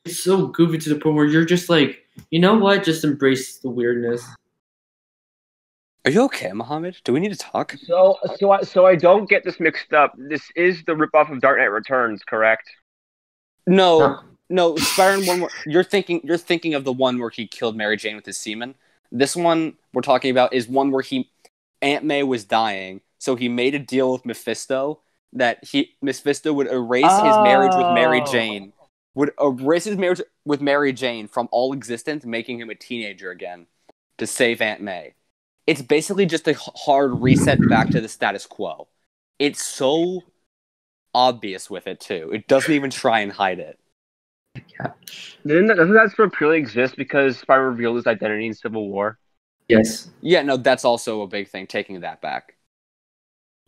It's so goofy to the point where you're just like, you know what? Just embrace the weirdness. Are you okay, Mohammad? Do we need to talk? So I don't get this mixed up. This is the ripoff of Dark Knight Returns, correct? No. Spider-Man one more. You're thinking of the one where he killed Mary Jane with his semen. This one we're talking about is one where Aunt May was dying, so he made a deal with Mephisto that Mephisto would erase his marriage with Mary Jane, from all existence, making him a teenager again to save Aunt May. It's basically just a hard reset back to the status quo. It's so obvious with it too. It doesn't even try and hide it. Yeah. Doesn't that sort of purely exist because Spider revealed his identity in Civil War? Yes. Yeah, no, that's also a big thing, taking that back.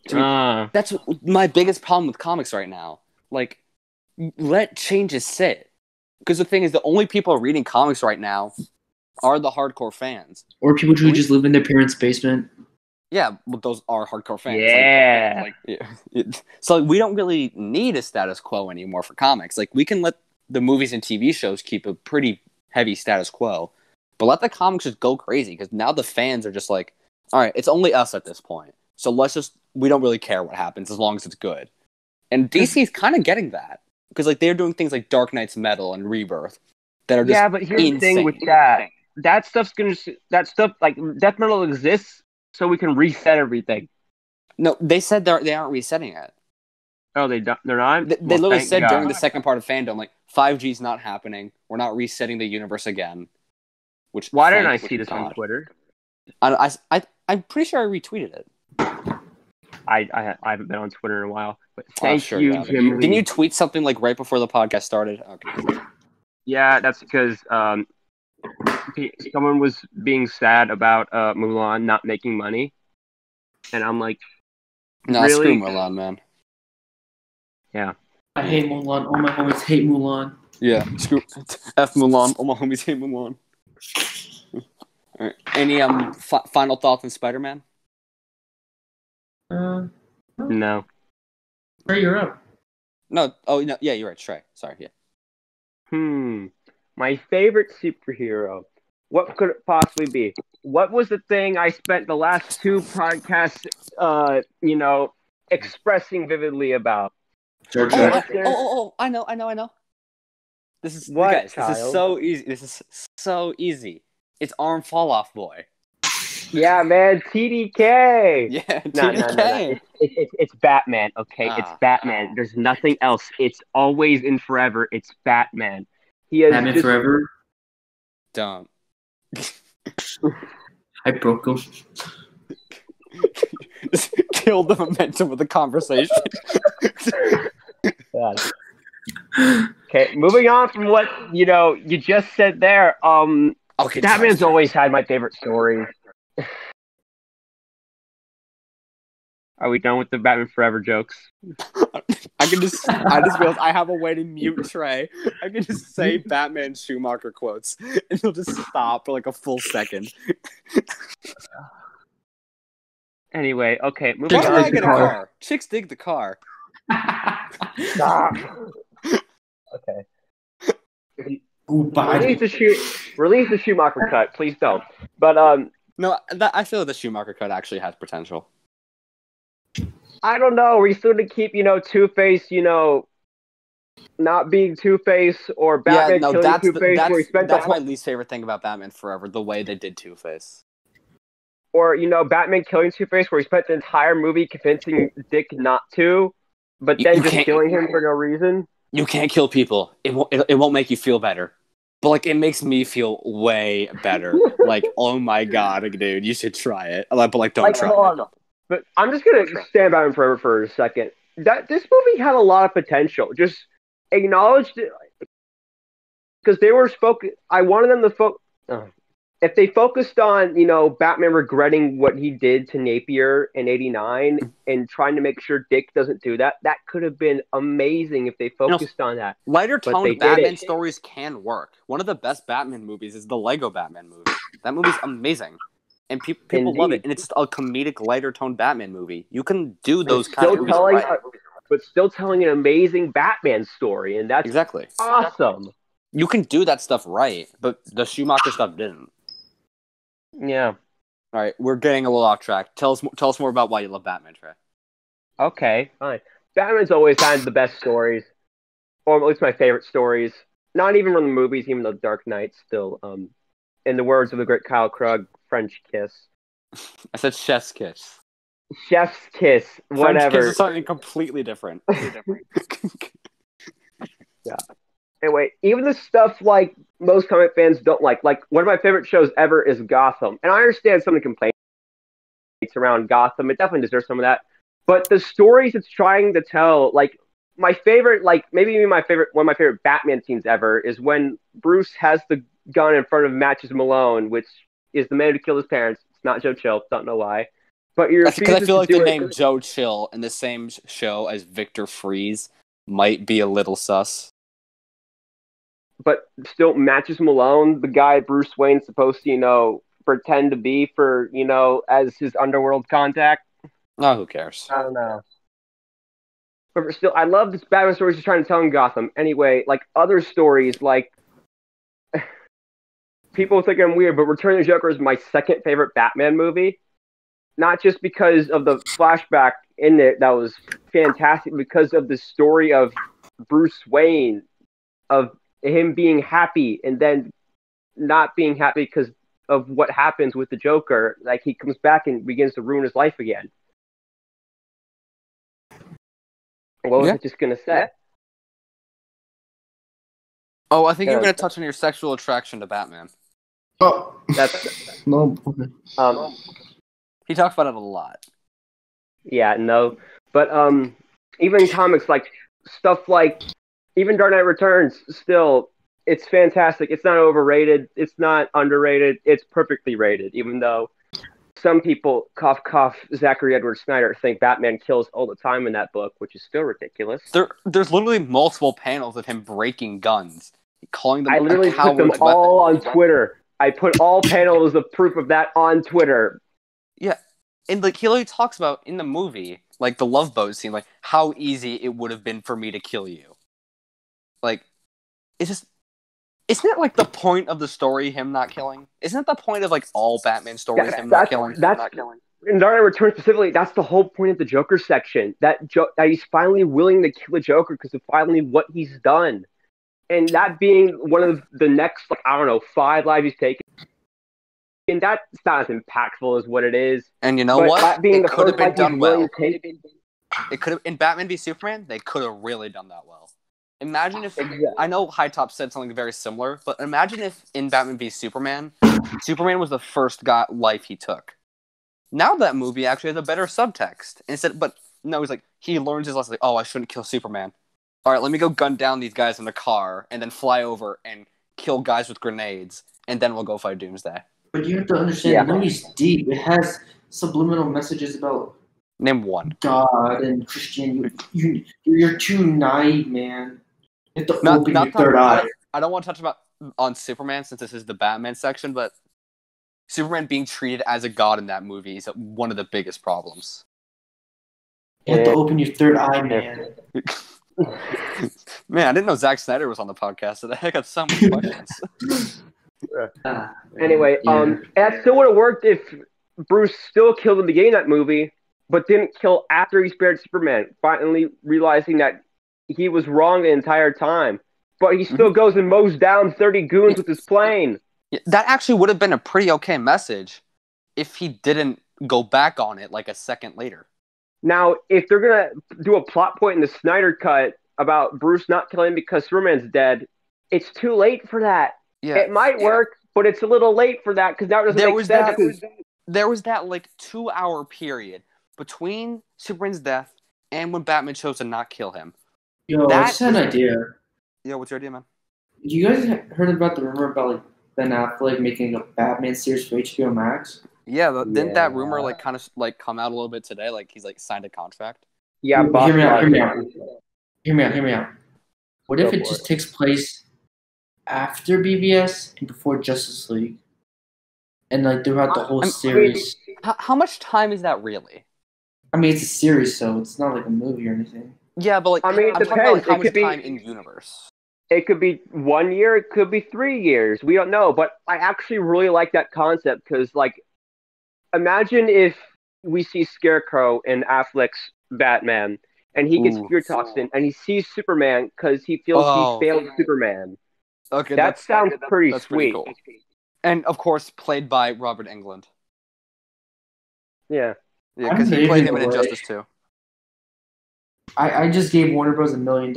That's my biggest problem with comics right now. Like, let changes sit. Because the thing is, the only people reading comics right now are the hardcore fans. Or people who just live in their parents' basement. Yeah, well, those are hardcore fans. Yeah. So we don't really need a status quo anymore for comics. Like, we can let the movies and TV shows keep a pretty heavy status quo, but let the comics just go crazy, because now the fans are just like, all right, it's only us at this point. So we don't really care what happens as long as it's good. And DC's kind of getting that, because like they're doing things like Dark Knight's Metal and Rebirth that are just but here's insane. The thing with that. That stuff like Death Metal exists so we can reset everything. No, they said they aren't resetting it. Oh, they're not? They literally said during the second part of fandom, like, 5G's not happening. We're not resetting the universe again. Why didn't I see this on Twitter? I'm pretty sure I retweeted it. I haven't been on Twitter in a while. But thank you, Jim Lee. Didn't you tweet something like right before the podcast started? Okay. Yeah, that's because someone was being sad about Mulan not making money. And I'm like, no, really? Screw Mulan, man. Yeah. I hate Mulan. All my homies hate Mulan. Yeah, screw F Mulan. All my homies hate Mulan. All right. Any final thoughts on Spider-Man? No. Trey, you're up. No. Oh, no. Yeah, you're right. Trey. Sorry. Yeah. My favorite superhero. What could it possibly be? What was the thing I spent the last 2 podcasts, expressing vividly about? George. I know. This is what, guys, child? This is so easy. It's Arm Fall Off Boy. Yeah, man, TDK. Yeah, TDK. No. It's Batman. Okay, it's Batman. There's nothing else. It's always and forever. It's Batman. He has Batman forever. Don't. I broke him. Just kill the momentum of the conversation. Okay, moving on from what you just said there. Okay, Batman's always had my favorite stories. Are we done with the Batman Forever jokes? I just realized I have a way to mute Trey. I can just say Batman Schumacher quotes, and he'll just stop for like a full second. Anyway, okay. Why did I get a car? Chicks dig the car. Stop. Okay. Release the Schumacher cut, please don't. But no, I feel like the Schumacher cut actually has potential. I don't know. Are you still to keep Two-Face, not being Two-Face, or Batman killing Two-Face? That's my least favorite thing about Batman Forever, the way they did Two-Face. Or Batman killing Two-Face, where he spent the entire movie convincing Dick not to, but then just killing him for no reason. You can't kill people. It won't make you feel better. But like, it makes me feel way better. Like, oh my god, dude, you should try it. But like, don't try it. But I'm just gonna stand by him forever for a second. That this movie had a lot of potential. Just acknowledged it, because they were spoken. I wanted them to if they focused on Batman regretting what he did to Napier in '89 and trying to make sure Dick doesn't do that. That could have been amazing if they focused on that. Lighter toned Batman stories can work. One of the best Batman movies is the Lego Batman movie. That movie's amazing. And people love it. And it's a comedic, lighter-toned Batman movie. You can do those kind of movies right. But still telling an amazing Batman story. And that's exactly awesome. You can do that stuff right, but the Schumacher stuff didn't. Yeah. All right, we're getting a little off track. Tell us more about why you love Batman, Trey. Okay, fine. Batman's always had the best stories. Or at least my favorite stories. Not even from the movies, even though Dark Knight still. In the words of the great Kyle Krug, French kiss. I said chef's kiss. Chef's kiss, whatever. French kiss is something completely different. Yeah. Anyway, even the stuff like most comic fans don't like one of my favorite shows ever is Gotham, and I understand some of the complaints around Gotham. It definitely deserves some of that, but the stories it's trying to tell, like my favorite, like maybe even my favorite, one of my favorite Batman scenes ever is when Bruce has the gun in front of Matches Malone, which is the man who killed his parents. It's not Joe Chill. Don't know why. But he refuses because I feel like to the do name Joe Chill in the same show as Victor Freeze might be a little sus. But still, Matches Malone, the guy Bruce Wayne's supposed to, pretend to be for, as his underworld contact. Oh, who cares? I don't know. But still, I love this Batman story he's trying to tell in Gotham. Anyway, like other stories, like people think I'm weird, but Return of the Joker is my second favorite Batman movie. Not just because of the flashback in it that was fantastic, because of the story of Bruce Wayne, of him being happy and then not being happy because of what happens with the Joker. Like he comes back and begins to ruin his life again. What was I just gonna say? Oh, I think you were gonna touch on your sexual attraction to Batman. Oh, That's no. He talks about it a lot. Yeah, no, but even comics like stuff like even Dark Knight Returns, still it's fantastic. It's not overrated. It's not underrated. It's perfectly rated, even though some people, cough cough, Zachary Edward Snyder, think Batman kills all the time in that book, which is still ridiculous. There's literally multiple panels of him breaking guns, calling them. I literally put them all on Twitter. I put all panels of proof of that on Twitter. Yeah, and like he literally talks about in the movie, like the Love Boat scene, like how easy it would have been for me to kill you. Like, it's just, isn't it like the point of the story him not killing? Isn't it the point of like all Batman stories him not killing? In Dark Knight Returns specifically, that's the whole point of the Joker section. That he's finally willing to kill a Joker because of finally what he's done, and that being one of the next, 5 lives he's taken. And that's not as impactful as what it is. And you know what? That being the could have been done well. It could have in Batman v Superman. They could have really done that well. Imagine if I know High Top said something very similar, but imagine if in Batman v Superman, Superman was the first life he took. Now that movie actually has a better subtext. But no, he's like he learns his lesson. Like, oh, I shouldn't kill Superman. All right, let me go gun down these guys in a car and then fly over and kill guys with grenades, and then we'll go fight Doomsday. But you have to understand, the movie's deep. It has subliminal messages about Name one. God and Christianity. You're too naive, man. You have to open your third eye. I don't want to touch on Superman since this is the Batman section, but Superman being treated as a god in that movie is one of the biggest problems. You have to open your third eye, man. Man, I didn't know Zack Snyder was on the podcast today. I got so many questions. Anyway, that still would have worked if Bruce still killed in the beginning of that movie, but didn't kill after he spared Superman, finally realizing that he was wrong the entire time. But he still goes and mows down 30 goons with his plane. Yeah, that actually would have been a pretty okay message if he didn't go back on it like a second later. Now, if they're going to do a plot point in the Snyder Cut about Bruce not killing because Superman's dead, it's too late for that. Yeah. It might work, but it's a little late for that because now it doesn't make sense. There was that 2-hour period between Superman's death and when Batman chose to not kill him. Yo, that's an idea. Yeah, what's your idea, man? You guys heard about the rumor about Ben Affleck making a Batman series for HBO Max? Yeah, didn't that rumor kind of come out a little bit today? Like he's signed a contract. Yeah, hear me out. What if it just takes place after BVS and before Justice League, and throughout the whole series? How much time is that really? I mean, it's a series, so it's not like a movie or anything. Yeah, but it depends. How much time in universe? It could be 1 year. It could be 3 years. We don't know. But I actually really like that concept because, imagine if we see Scarecrow in Affleck's Batman, and he gets fear toxin, and he sees Superman because he feels he failed Superman. Okay, that sounds pretty sweet. Pretty cool. And of course, played by Robert Englund. Yeah. Yeah, because he played him in Injustice 2. I just gave Warner Bros. $1 million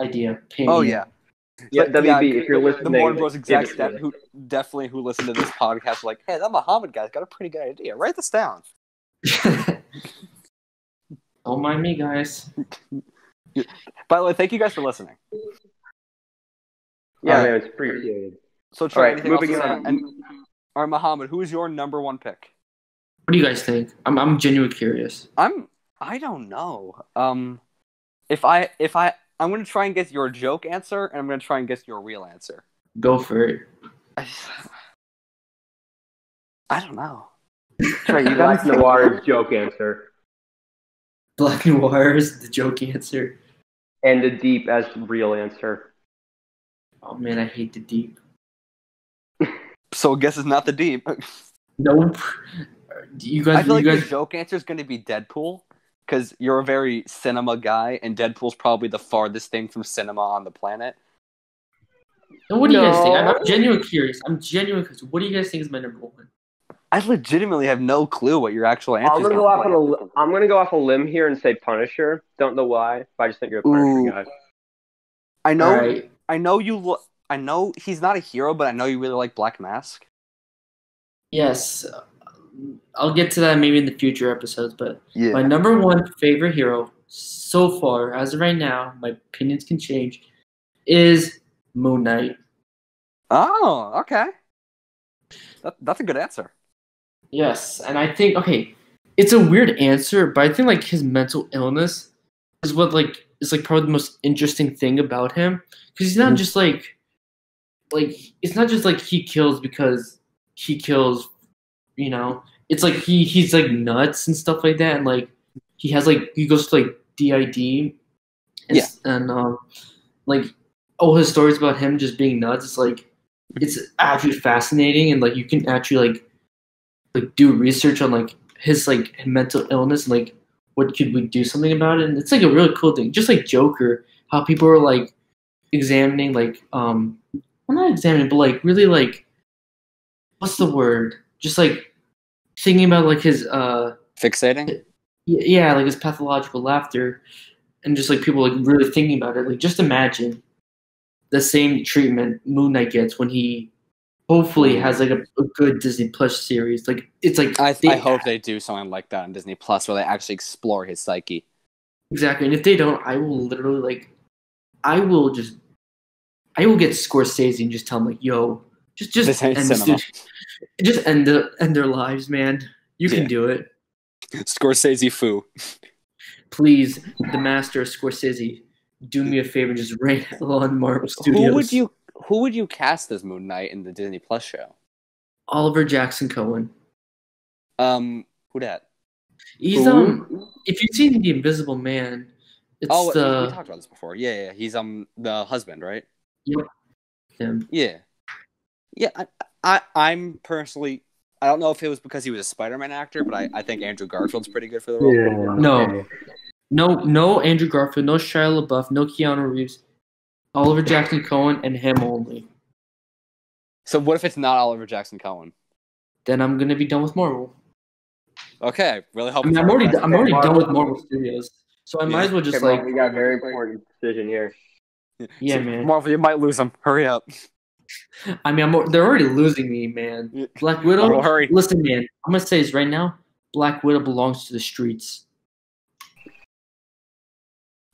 idea. Oh, yeah. Yeah, WB, if you're listening, the Warner Bros. Execs who listen to this podcast are like, hey, that Mohammad guy's got a pretty good idea. Write this down. Don't mind me, guys. By the way, thank you guys for listening. Yeah, man, it's appreciated. So, Trey, moving on. All right, Mohammad, who is your number one pick? What do you guys think? I'm genuinely curious. I don't know. I'm going to try and guess your joke answer, and I'm going to try and guess your real answer. Go for it. I don't know. Trey, you Black Noir's joke answer. Black Noir is the joke answer. And the Deep as real answer. Oh, man, I hate the Deep. So I guess it's not the Deep. Nope. I feel like your joke answer is going to be Deadpool, because you're a very cinema guy, and Deadpool's probably the farthest thing from cinema on the planet. And what do you guys think? I'm genuinely curious. What do you guys think is my number one? I legitimately have no clue what your actual answer is. I'm gonna go off a limb here and say Punisher. Don't know why, but I just think you're a Punisher guy. I know. Right. I know he's not a hero, but I know you really like Black Mask. Yes, I'll get to that maybe in the future episodes. But my number one favorite hero so far, as of right now, my opinions can change, is Moon Knight. Oh, okay. That's a good answer. Yes, and I think it's a weird answer, but I think like his mental illness is what is probably the most interesting thing about him, because he's not just like it's not just like he kills because he kills, it's like he's like nuts and stuff like that, and like he has he goes to like DID, and like all his stories about him just being nuts. It's actually fascinating, and like you can actually like do research on like his mental illness and like what could we do something about it, and it's like a really cool thing. Just like Joker, how people are like examining well, not examining, but like really like what's the word? Just like thinking about like his fixating. Yeah, like his pathological laughter, and just like people like really thinking about it. Like just imagine the same treatment Moon Knight gets when he hopefully has like a good Disney Plus series. Like it's like I hope they do something like that on Disney Plus where they actually explore his psyche. Exactly, and if they don't, I will literally I will get Scorsese and just tell him like, yo, just end cinema. Just end their lives, man. You can do it. Scorsese foo. Please, the master Scorsese, do me a favor and just rain on Marvel Studios. Who would you cast as Moon Knight in the Disney Plus show? Oliver Jackson Cohen. Who that? He's if you've seen The Invisible Man, we talked about this before. Yeah. He's the husband, right? Yep. Him. Yeah. I'm personally, I don't know if it was because he was a Spider-Man actor, but I think Andrew Garfield's pretty good for the role. Yeah. No Andrew Garfield, no Shia LaBeouf, no Keanu Reeves. Oliver Jackson Cohen and him only. So what if it's not Oliver Jackson Cohen? Then I'm gonna be done with Marvel. Okay, really helpful. I'm already done with Marvel Studios, so I might as well just we got a very important decision here. Yeah, man. Marvel, you might lose them. Hurry up. I mean, they're already losing me, man. Black Widow. Oh, hurry. Listen, man. I'm gonna say this right now. Black Widow belongs to the streets.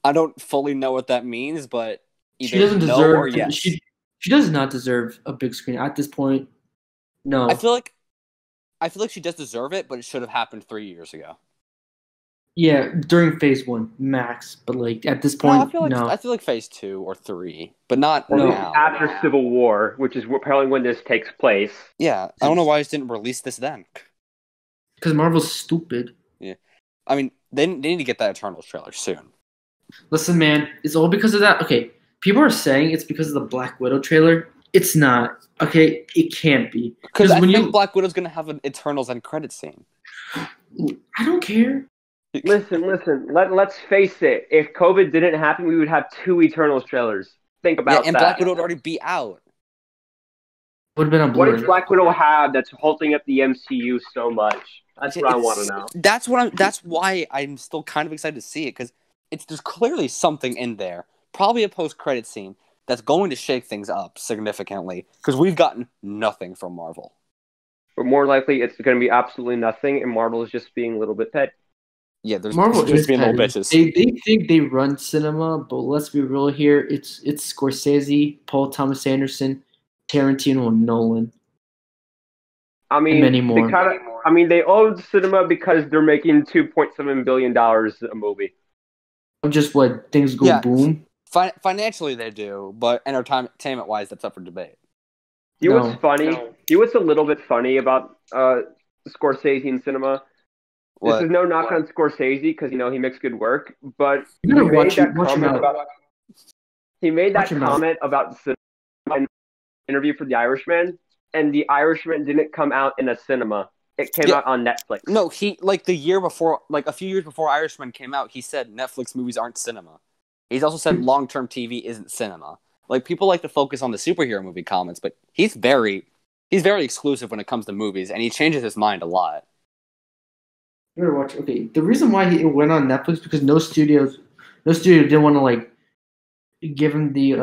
I don't fully know what that means, but she doesn't deserve. Or yes. She does not deserve a big screen at this point. No. I feel like she does deserve it, but it should have happened 3 years ago. Yeah, during phase 1, max. But like at this point, I feel like phase 2 or 3, but not now. After Civil War, which is apparently when this takes place. Yeah, I don't know why I just didn't release this then. Because Marvel's stupid. Yeah, I mean they need to get that Eternals trailer soon. Listen, man, it's all because of that. Okay, people are saying it's because of the Black Widow trailer. It's not. Okay, it can't be. Because I think Black Widow's gonna have an Eternals end credit scene. I don't care. Listen. Let's face it. If COVID didn't happen, we would have 2 Eternals trailers. Think about that. And Black Widow would already be out. Would have been on What Blu-ray. does Black Widow have that's holding up the MCU so much? That's what I want to know. That's why I'm still kind of excited to see it, because there's clearly something in there, probably a post-credit scene that's going to shake things up significantly, because we've gotten nothing from Marvel. But more likely, it's going to be absolutely nothing, and Marvel is just being a little bit petty. Yeah, there's Marvel just being little bitches. They think they run cinema, but let's be real here. It's Scorsese, Paul Thomas Anderson, Tarantino, and Nolan. I mean, and many more. They own cinema because they're making $2.7 billion a movie. Just what things go boom. Financially, they do, but entertainment-wise, that's up for debate. You know what's funny? You know what's a little bit funny about Scorsese in cinema? What? This is no knock on Scorsese because he makes good work, but he made that comment about cinema in an interview for The Irishman, and The Irishman didn't come out in a cinema. It came out on Netflix. No, a few years before Irishman came out, he said Netflix movies aren't cinema. He's also said long-term TV isn't cinema. Like, people like to focus on the superhero movie comments, but he's very exclusive when it comes to movies, and he changes his mind a lot. You better watch. Okay, the reason why he went on Netflix because no studio didn't want to give him the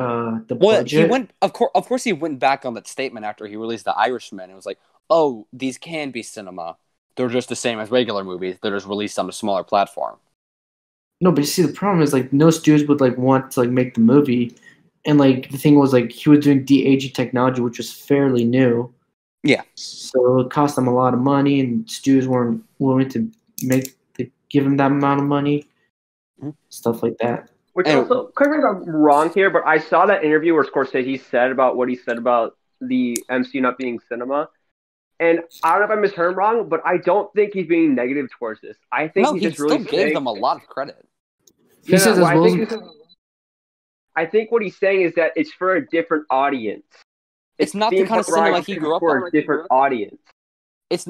budget. He went. Of course, he went back on that statement after he released The Irishman. It was like, oh, these can be cinema. They're just the same as regular movies. They're just released on a smaller platform. No, but you see, the problem is no studios would want to make the movie, and the thing was he was doing de-aging technology, which was fairly new. Yeah. So it cost them a lot of money, and studios weren't willing to give him that amount of money. Stuff like that. Which also, correct me if I'm wrong here, but I saw that interview where Scorsese said about what he said about the MCU not being cinema. And I don't know if I misheard him wrong, but I don't think he's being negative towards this. I think he just really gave them a lot of credit. I think what he's saying is that it's for a different audience. It's not the kind of cinema he grew up on. For a different audience. It's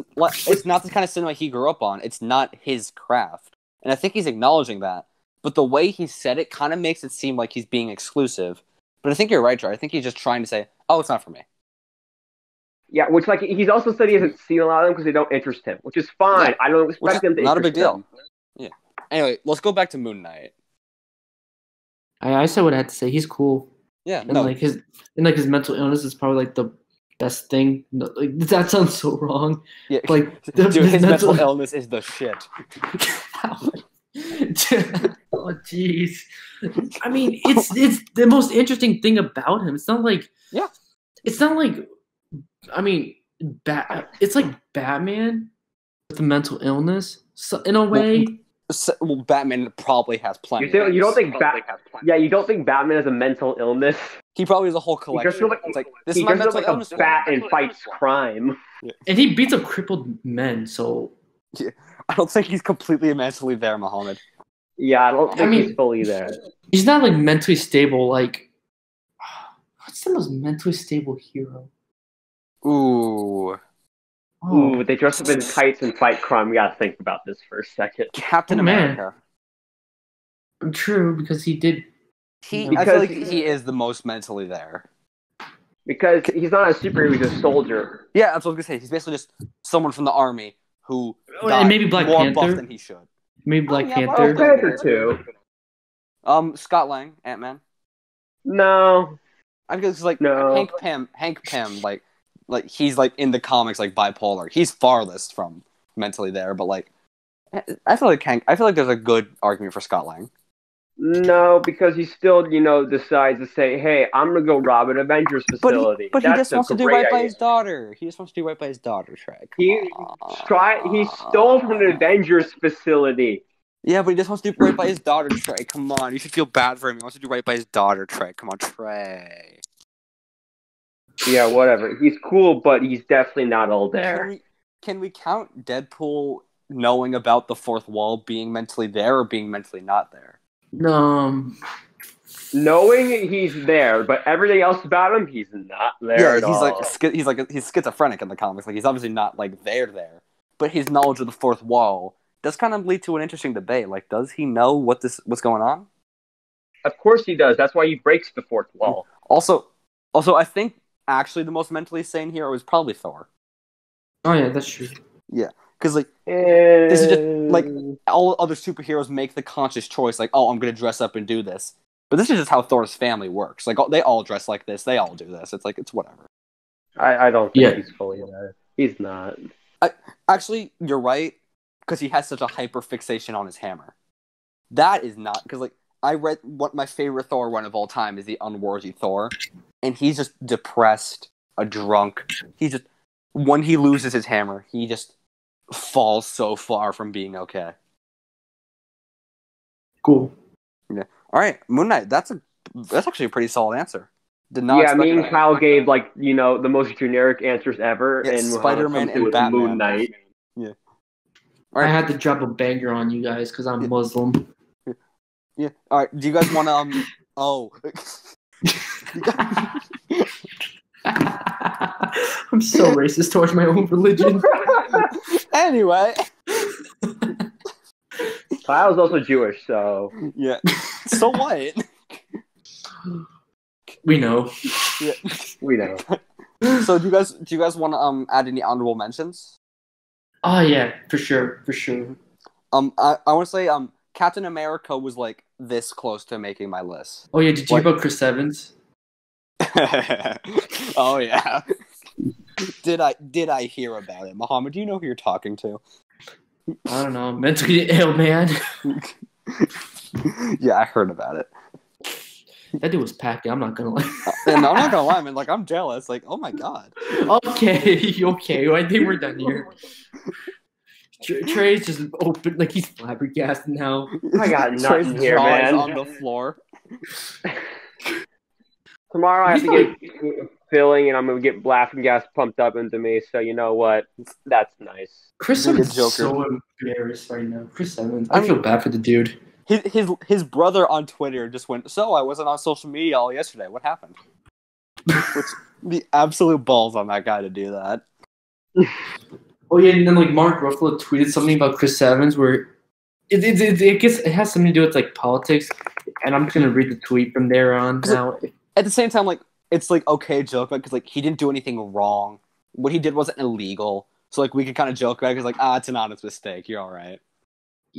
not the kind of cinema he grew up on. It's not his craft. And I think he's acknowledging that. But the way he said it kind of makes it seem like he's being exclusive. But I think you're right, Trey. I think he's just trying to say, oh, it's not for me. Yeah, which he's also said he hasn't seen a lot of them because they don't interest him, which is fine. Yeah. I don't expect them to not a big deal. Him. Yeah. Anyway, let's go back to Moon Knight. I said what I had to say. He's cool. Yeah, and his mental illness is probably the best thing. That sounds so wrong. Yeah, his mental illness is the shit. Oh jeez. I mean, it's the most interesting thing about him. It's not It's not it's like Batman with a mental illness in a way. Well, Batman probably has plenty. You don't think Batman has a mental illness? He probably has a whole collection. This is my mental illness. A bat and fights crime. Yeah. And he beats up crippled men, so... Yeah. I don't think he's completely mentally there, Mohammad. Yeah, I don't think he's fully there. He's not, mentally stable, What's the most mentally stable hero? Ooh, they dress up in tights and fight crime. We gotta think about this for a second. Captain America. True, because he did. I feel like he is the most mentally there. Because he's not a superhero; he's a soldier. Yeah, that's what I was gonna say. He's basically just someone from the army who and maybe Black more Panther. Buff than he should. Maybe Black Panther. Black Panther too. Scott Lang, Ant-Man. No, I guess Hank Pym, he's in the comics bipolar. He's farthest from mentally there, but I feel like there's a good argument for Scott Lang. No, because he still decides to say, "Hey, I'm gonna go rob an Avengers facility." But he just wants to do right by his daughter. He just wants to do right by his daughter, Trey. He stole from an Avengers facility. Yeah, but he just wants to do right by his daughter, Trey. Come on, you should feel bad for him. He wants to do right by his daughter, Trey. Come on, Trey. Yeah, whatever. He's cool, but he's definitely not all there. Can we count Deadpool knowing about the fourth wall being mentally there or being mentally not there? Knowing he's there, but everything else about him, he's not there. Yeah, he's schizophrenic in the comics. He's obviously not there. But his knowledge of the fourth wall does kind of lead to an interesting debate. Does he know what's going on? Of course he does. That's why he breaks the fourth wall. Also, I think actually the most mentally sane hero is probably Thor. Oh yeah, that's true. Yeah, because like this is just like all other superheroes make the conscious choice, like, oh, I'm gonna dress up and do this. But this is just how Thor's family works. Like they all dress like this. They all do this. It's like it's whatever. I don't think he's fully there. He's not. Actually, you're right, because he has such a hyper fixation on his hammer. That is not because like I read what my favorite Thor run of all time is the Unworthy Thor, and he's just depressed, a drunk. He just when he loses his hammer, he just falls so far from being okay. Cool. Yeah. All right, Moon Knight. That's actually a pretty solid answer. Did not. Yeah, me and Kyle gave like the most generic answers ever, yeah, and Spider-Man and Batman. Moon Knight. Yeah. All right. I had to drop a banger on you guys because I'm Muslim. Yeah. All right. Do you guys want to? Oh. I'm so racist towards my own religion. Anyway. Kyle's also Jewish, so yeah. So what? We know. Yeah. We know. So do you guys want to add any honorable mentions? Oh yeah, for sure. I want to say Captain America was like this close to making my list. Oh yeah, did you hear about Chris Evans? Oh yeah. Did I hear about it? Mohammad, do you know who you're talking to? I don't know. Mentally ill man. Yeah, I heard about it. That dude was packing. I'm not gonna lie. No, I'm not gonna lie, man. Like I'm jealous. Like, oh my god. Okay. I think we're done here. Trey's just open, like he's flabbergasted now. I got nothing here, man. On the floor. Tomorrow I have to get filling, and I'm gonna get laughing gas pumped up into me. So you know what? That's nice. Chris Evans is so embarrassed right now. Chris Evans, I feel bad for the dude. His brother on Twitter just went, so I wasn't on social media all yesterday. What happened? Which the absolute balls on that guy to do that. Oh yeah, and then like Mark Ruffalo tweeted something about Chris Evans where it has something to do with like politics, and I'm just gonna read the tweet from there on now. At the same time, like it's like okay joke because like he didn't do anything wrong. What he did wasn't illegal, so like we could kind of joke about it because like it's an honest mistake. You're all right.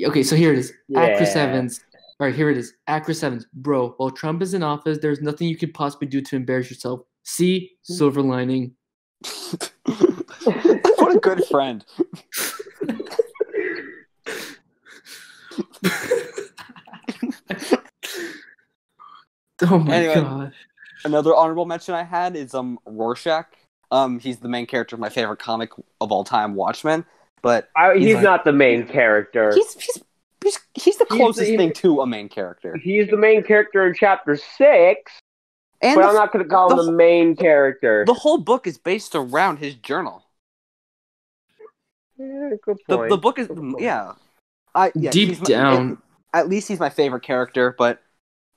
Okay, so here it is. Yeah. At Chris Evans. All right, here it is. At Chris Evans, bro. While Trump is in office, there's nothing you could possibly do to embarrass yourself. See, silver lining. What a good friend. Oh my god. Another honorable mention I had is Rorschach. He's the main character of my favorite comic of all time, Watchmen. But he's not the main character. He's the closest thing to a main character. He's the main character in chapter 6. But I'm not going to call him the main character. The whole book is based around his journal. Yeah, good point. The book is deep down. At least he's my favorite character, but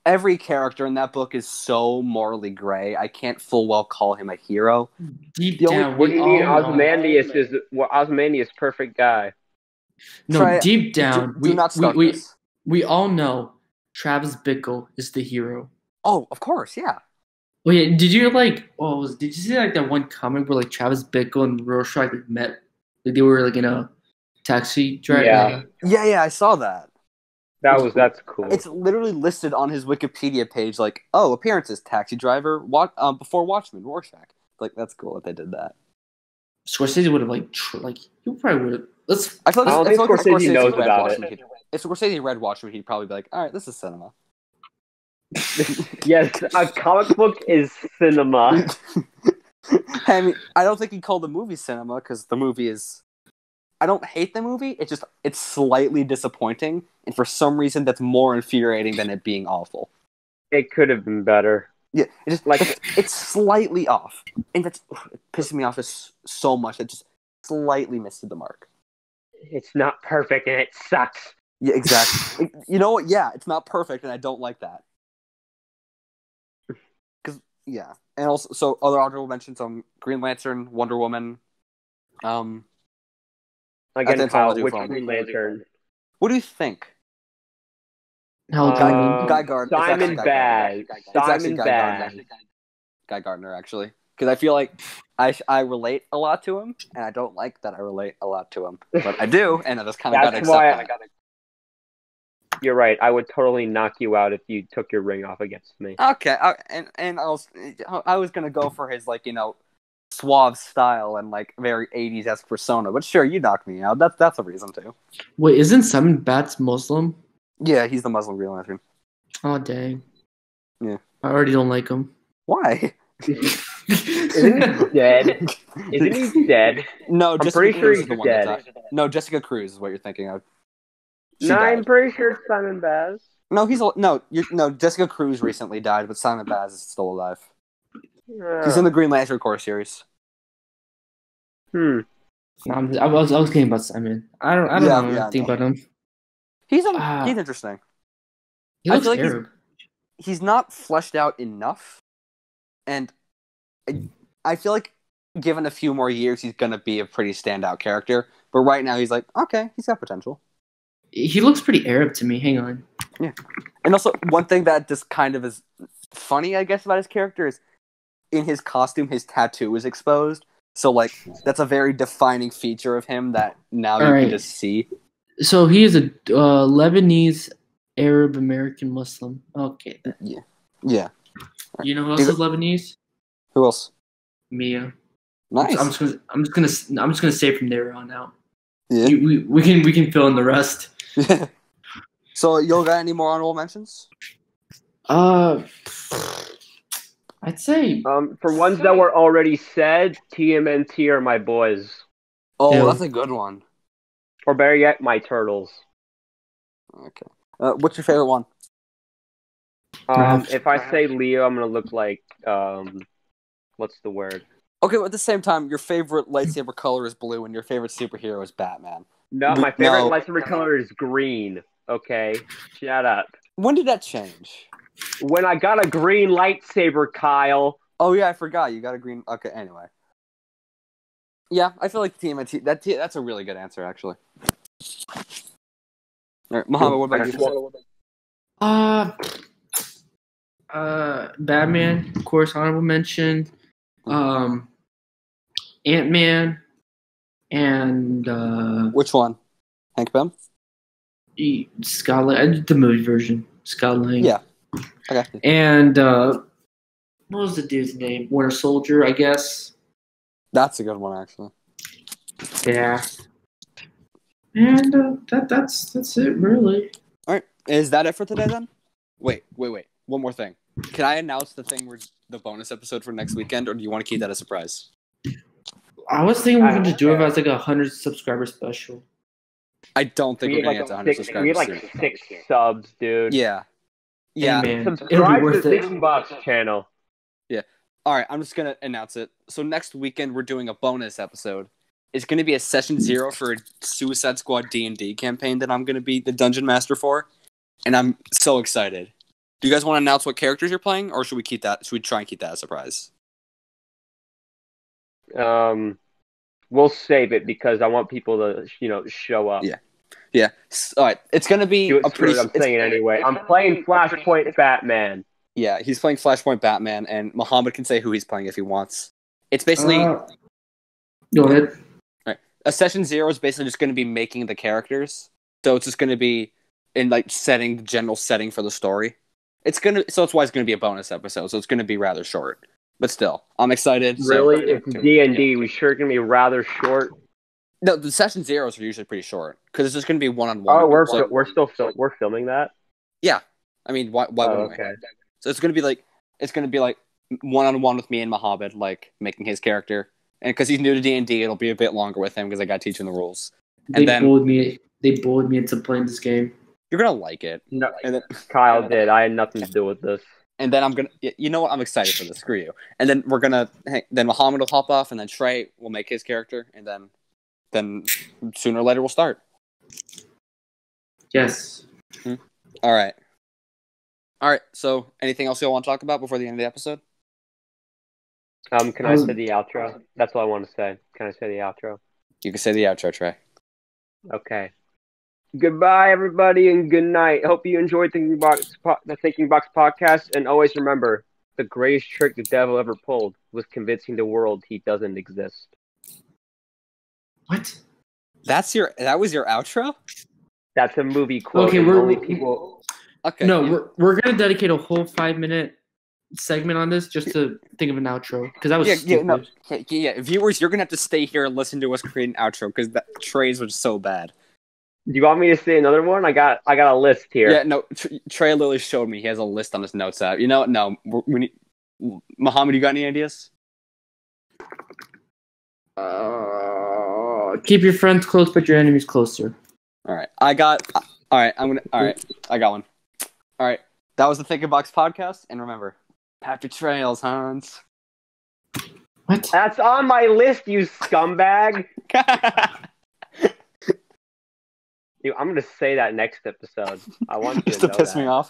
every character in that book is so morally gray. I can't full well call him a hero. Deep down, what do you mean? Ozymandias is perfect guy. No, Trey, deep down, we we all know Travis Bickle is the hero. Oh, of course, yeah. Wait, did you did you see like that one comic where like Travis Bickle and Rorschach met? Like they were like in a taxi drive. Yeah, I saw that. That's cool. It's literally listed on his Wikipedia page, like, appearances, taxi driver, before Watchmen, Rorschach. Like, that's cool that they did that. Scorsese would have he probably would have. I feel like Scorsese knows about it. If Scorsese read Watchmen, he'd probably be like, all right, this is cinema. Yes, a comic book is cinema. I mean, I don't think he'd call the movie cinema because the movie is. I don't hate the movie. It's slightly disappointing, and for some reason, that's more infuriating than it being awful. It could have been better. Yeah, it's slightly off, and it pisses me off so much. It just slightly missed the mark. It's not perfect, and it sucks. Yeah, exactly. You know what? Yeah, it's not perfect, and I don't like that. Yeah, and also so other honorable mentions: Green Lantern, Wonder Woman. Again, Kyle, which Green Lantern? What do you think? Guy Gardner. Simon Baz. It's actually Guy Gardner, actually. because I feel like I relate a lot to him, and I don't like that I relate a lot to him, but I do, and I just kind of got to accept that. You're right. I would totally knock you out if you took your ring off against me. Okay, I was gonna go for his suave style and very 80s-esque persona, but sure, you knocked me out. That's a reason to. Wait, isn't Simon Batts Muslim? Yeah, he's the Muslim Green Lantern. Oh dang. Yeah. I already don't like him. Why? Isn't he dead? Isn't he dead? No, I'm Jessica pretty sure Cruz he's is the one dead. that died. No, Jessica Cruz is what you're thinking of. No, I'm pretty sure it's Simon Baz. No, Jessica Cruz recently died, but Simon Baz is still alive. He's in the Green Lantern Corps series. No, I was kidding about Simon. I don't know anything about him. He's interesting. He looks Arab. He's not fleshed out enough, and I feel like given a few more years, he's gonna be a pretty standout character. But right now, he's okay, he's got potential. He looks pretty Arab to me. Hang on. Yeah, and also one thing that just kind of is funny, I guess, about his character is in his costume, his tattoo is exposed. So that's a very defining feature of him that now you can just see. So he is a Lebanese Arab American Muslim. Okay. Then. Yeah. You know who else is Lebanese? Who else? Mia. Nice. I'm just gonna say from there on out. Yeah. We can fill in the rest. So you got any more honorable mentions? I'd say for ones that were already said, TMNT are my boys. Oh, that's a good one. Or better yet, my turtles. Okay. What's your favorite one? If I say Leo, I'm gonna look like what's the word? Okay, but at the same time, your favorite lightsaber color is blue, and your favorite superhero is Batman. No, my favorite lightsaber color is green. Okay, shut up. When did that change? When I got a green lightsaber, Kyle. Oh yeah, I forgot you got a green. Okay, anyway. Yeah, I feel like TMNT. That's a really good answer, actually. All right, Mohammad, what about you? Batman, of course, honorable mention. Ant-Man, and which one? Hank Pym? Scott Lang, the movie version. Scott Lang. Yeah. Okay. And what was the dude's name? Winter Soldier, I guess. That's a good one, actually. Yeah. And that's it, really. All right. Is that it for today, then? Wait. One more thing. Can I announce the bonus episode for next weekend, or do you want to keep that a surprise? I was thinking we were going to do it as a 100 subscriber special. I don't think we're going to get to 100 subscribers. We have 6 subs, dude. Yeah. Yeah. Hey, man. Subscribe to the Thinking Box channel. Yeah. All right, I'm just going to announce it. So next weekend, we're doing a bonus episode. It's going to be a Session 0 for a Suicide Squad D&D campaign that I'm going to be the Dungeon Master for. And I'm so excited. Do you guys want to announce what characters you're playing, or should we try and keep that a surprise? We'll save it because I want people to, show up. Yeah. All right. It's gonna be I'm saying it anyway. I'm playing Flashpoint Batman. Yeah, he's playing Flashpoint Batman, and Mohammad can say who he's playing if he wants. It's basically. Go ahead. All right. A Session 0 is basically just going to be making the characters, so it's just going to be in setting the general setting for the story. So that's why it's gonna be a bonus episode. So it's gonna be rather short, but still, I'm excited. Really, it's D&D. We sure gonna be rather short. No, the Session 0s are usually pretty short because it's just gonna be one-on-one. Oh, we're filming that. Yeah, I mean, why wouldn't we? So it's gonna be like one-on-one with me and Mohammad, making his character, and because he's new to D&D, it'll be a bit longer with him because I got to teach him the rules. They bullied me into playing this game. You're gonna like it. No, Kyle did. I had nothing to do with this. And then I'm gonna, you know what? I'm excited for this. Screw you. And then then Mohammad will hop off, and then Trey will make his character, and then sooner or later we'll start. Yes. All right. So, anything else y'all want to talk about before the end of the episode? Can I say the outro? That's all I want to say. Can I say the outro? You can say the outro, Trey. Okay. Goodbye, everybody, and good night. Hope you enjoyed the Thinking Box podcast, and always remember, The greatest trick the devil ever pulled was convincing the world he doesn't exist. What? That was your outro? That's a movie quote. Okay, Okay. We're gonna dedicate a whole 5-minute segment on this just to think of an outro because that was stupid. Viewers, you're gonna have to stay here and listen to us create an outro because Trey's was so bad. Do you want me to say another one? I got a list here. Yeah, no. Trey literally showed me. He has a list on his notes app. You know, no. We need. Mohammad, you got any ideas? Keep your friends close, but your enemies closer. All right, I got. All right, I got one. All right, that was the Thinking Box podcast, and remember, path your trails, Hans. What? That's on my list, you scumbag. Dude, I'm gonna say that next episode. I want you just to piss me off.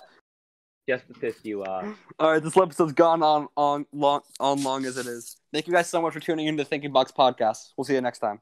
Just to piss you off. All right, this episode's gone on long as it is. Thank you guys so much for tuning into the Thinking Box podcast. We'll see you next time.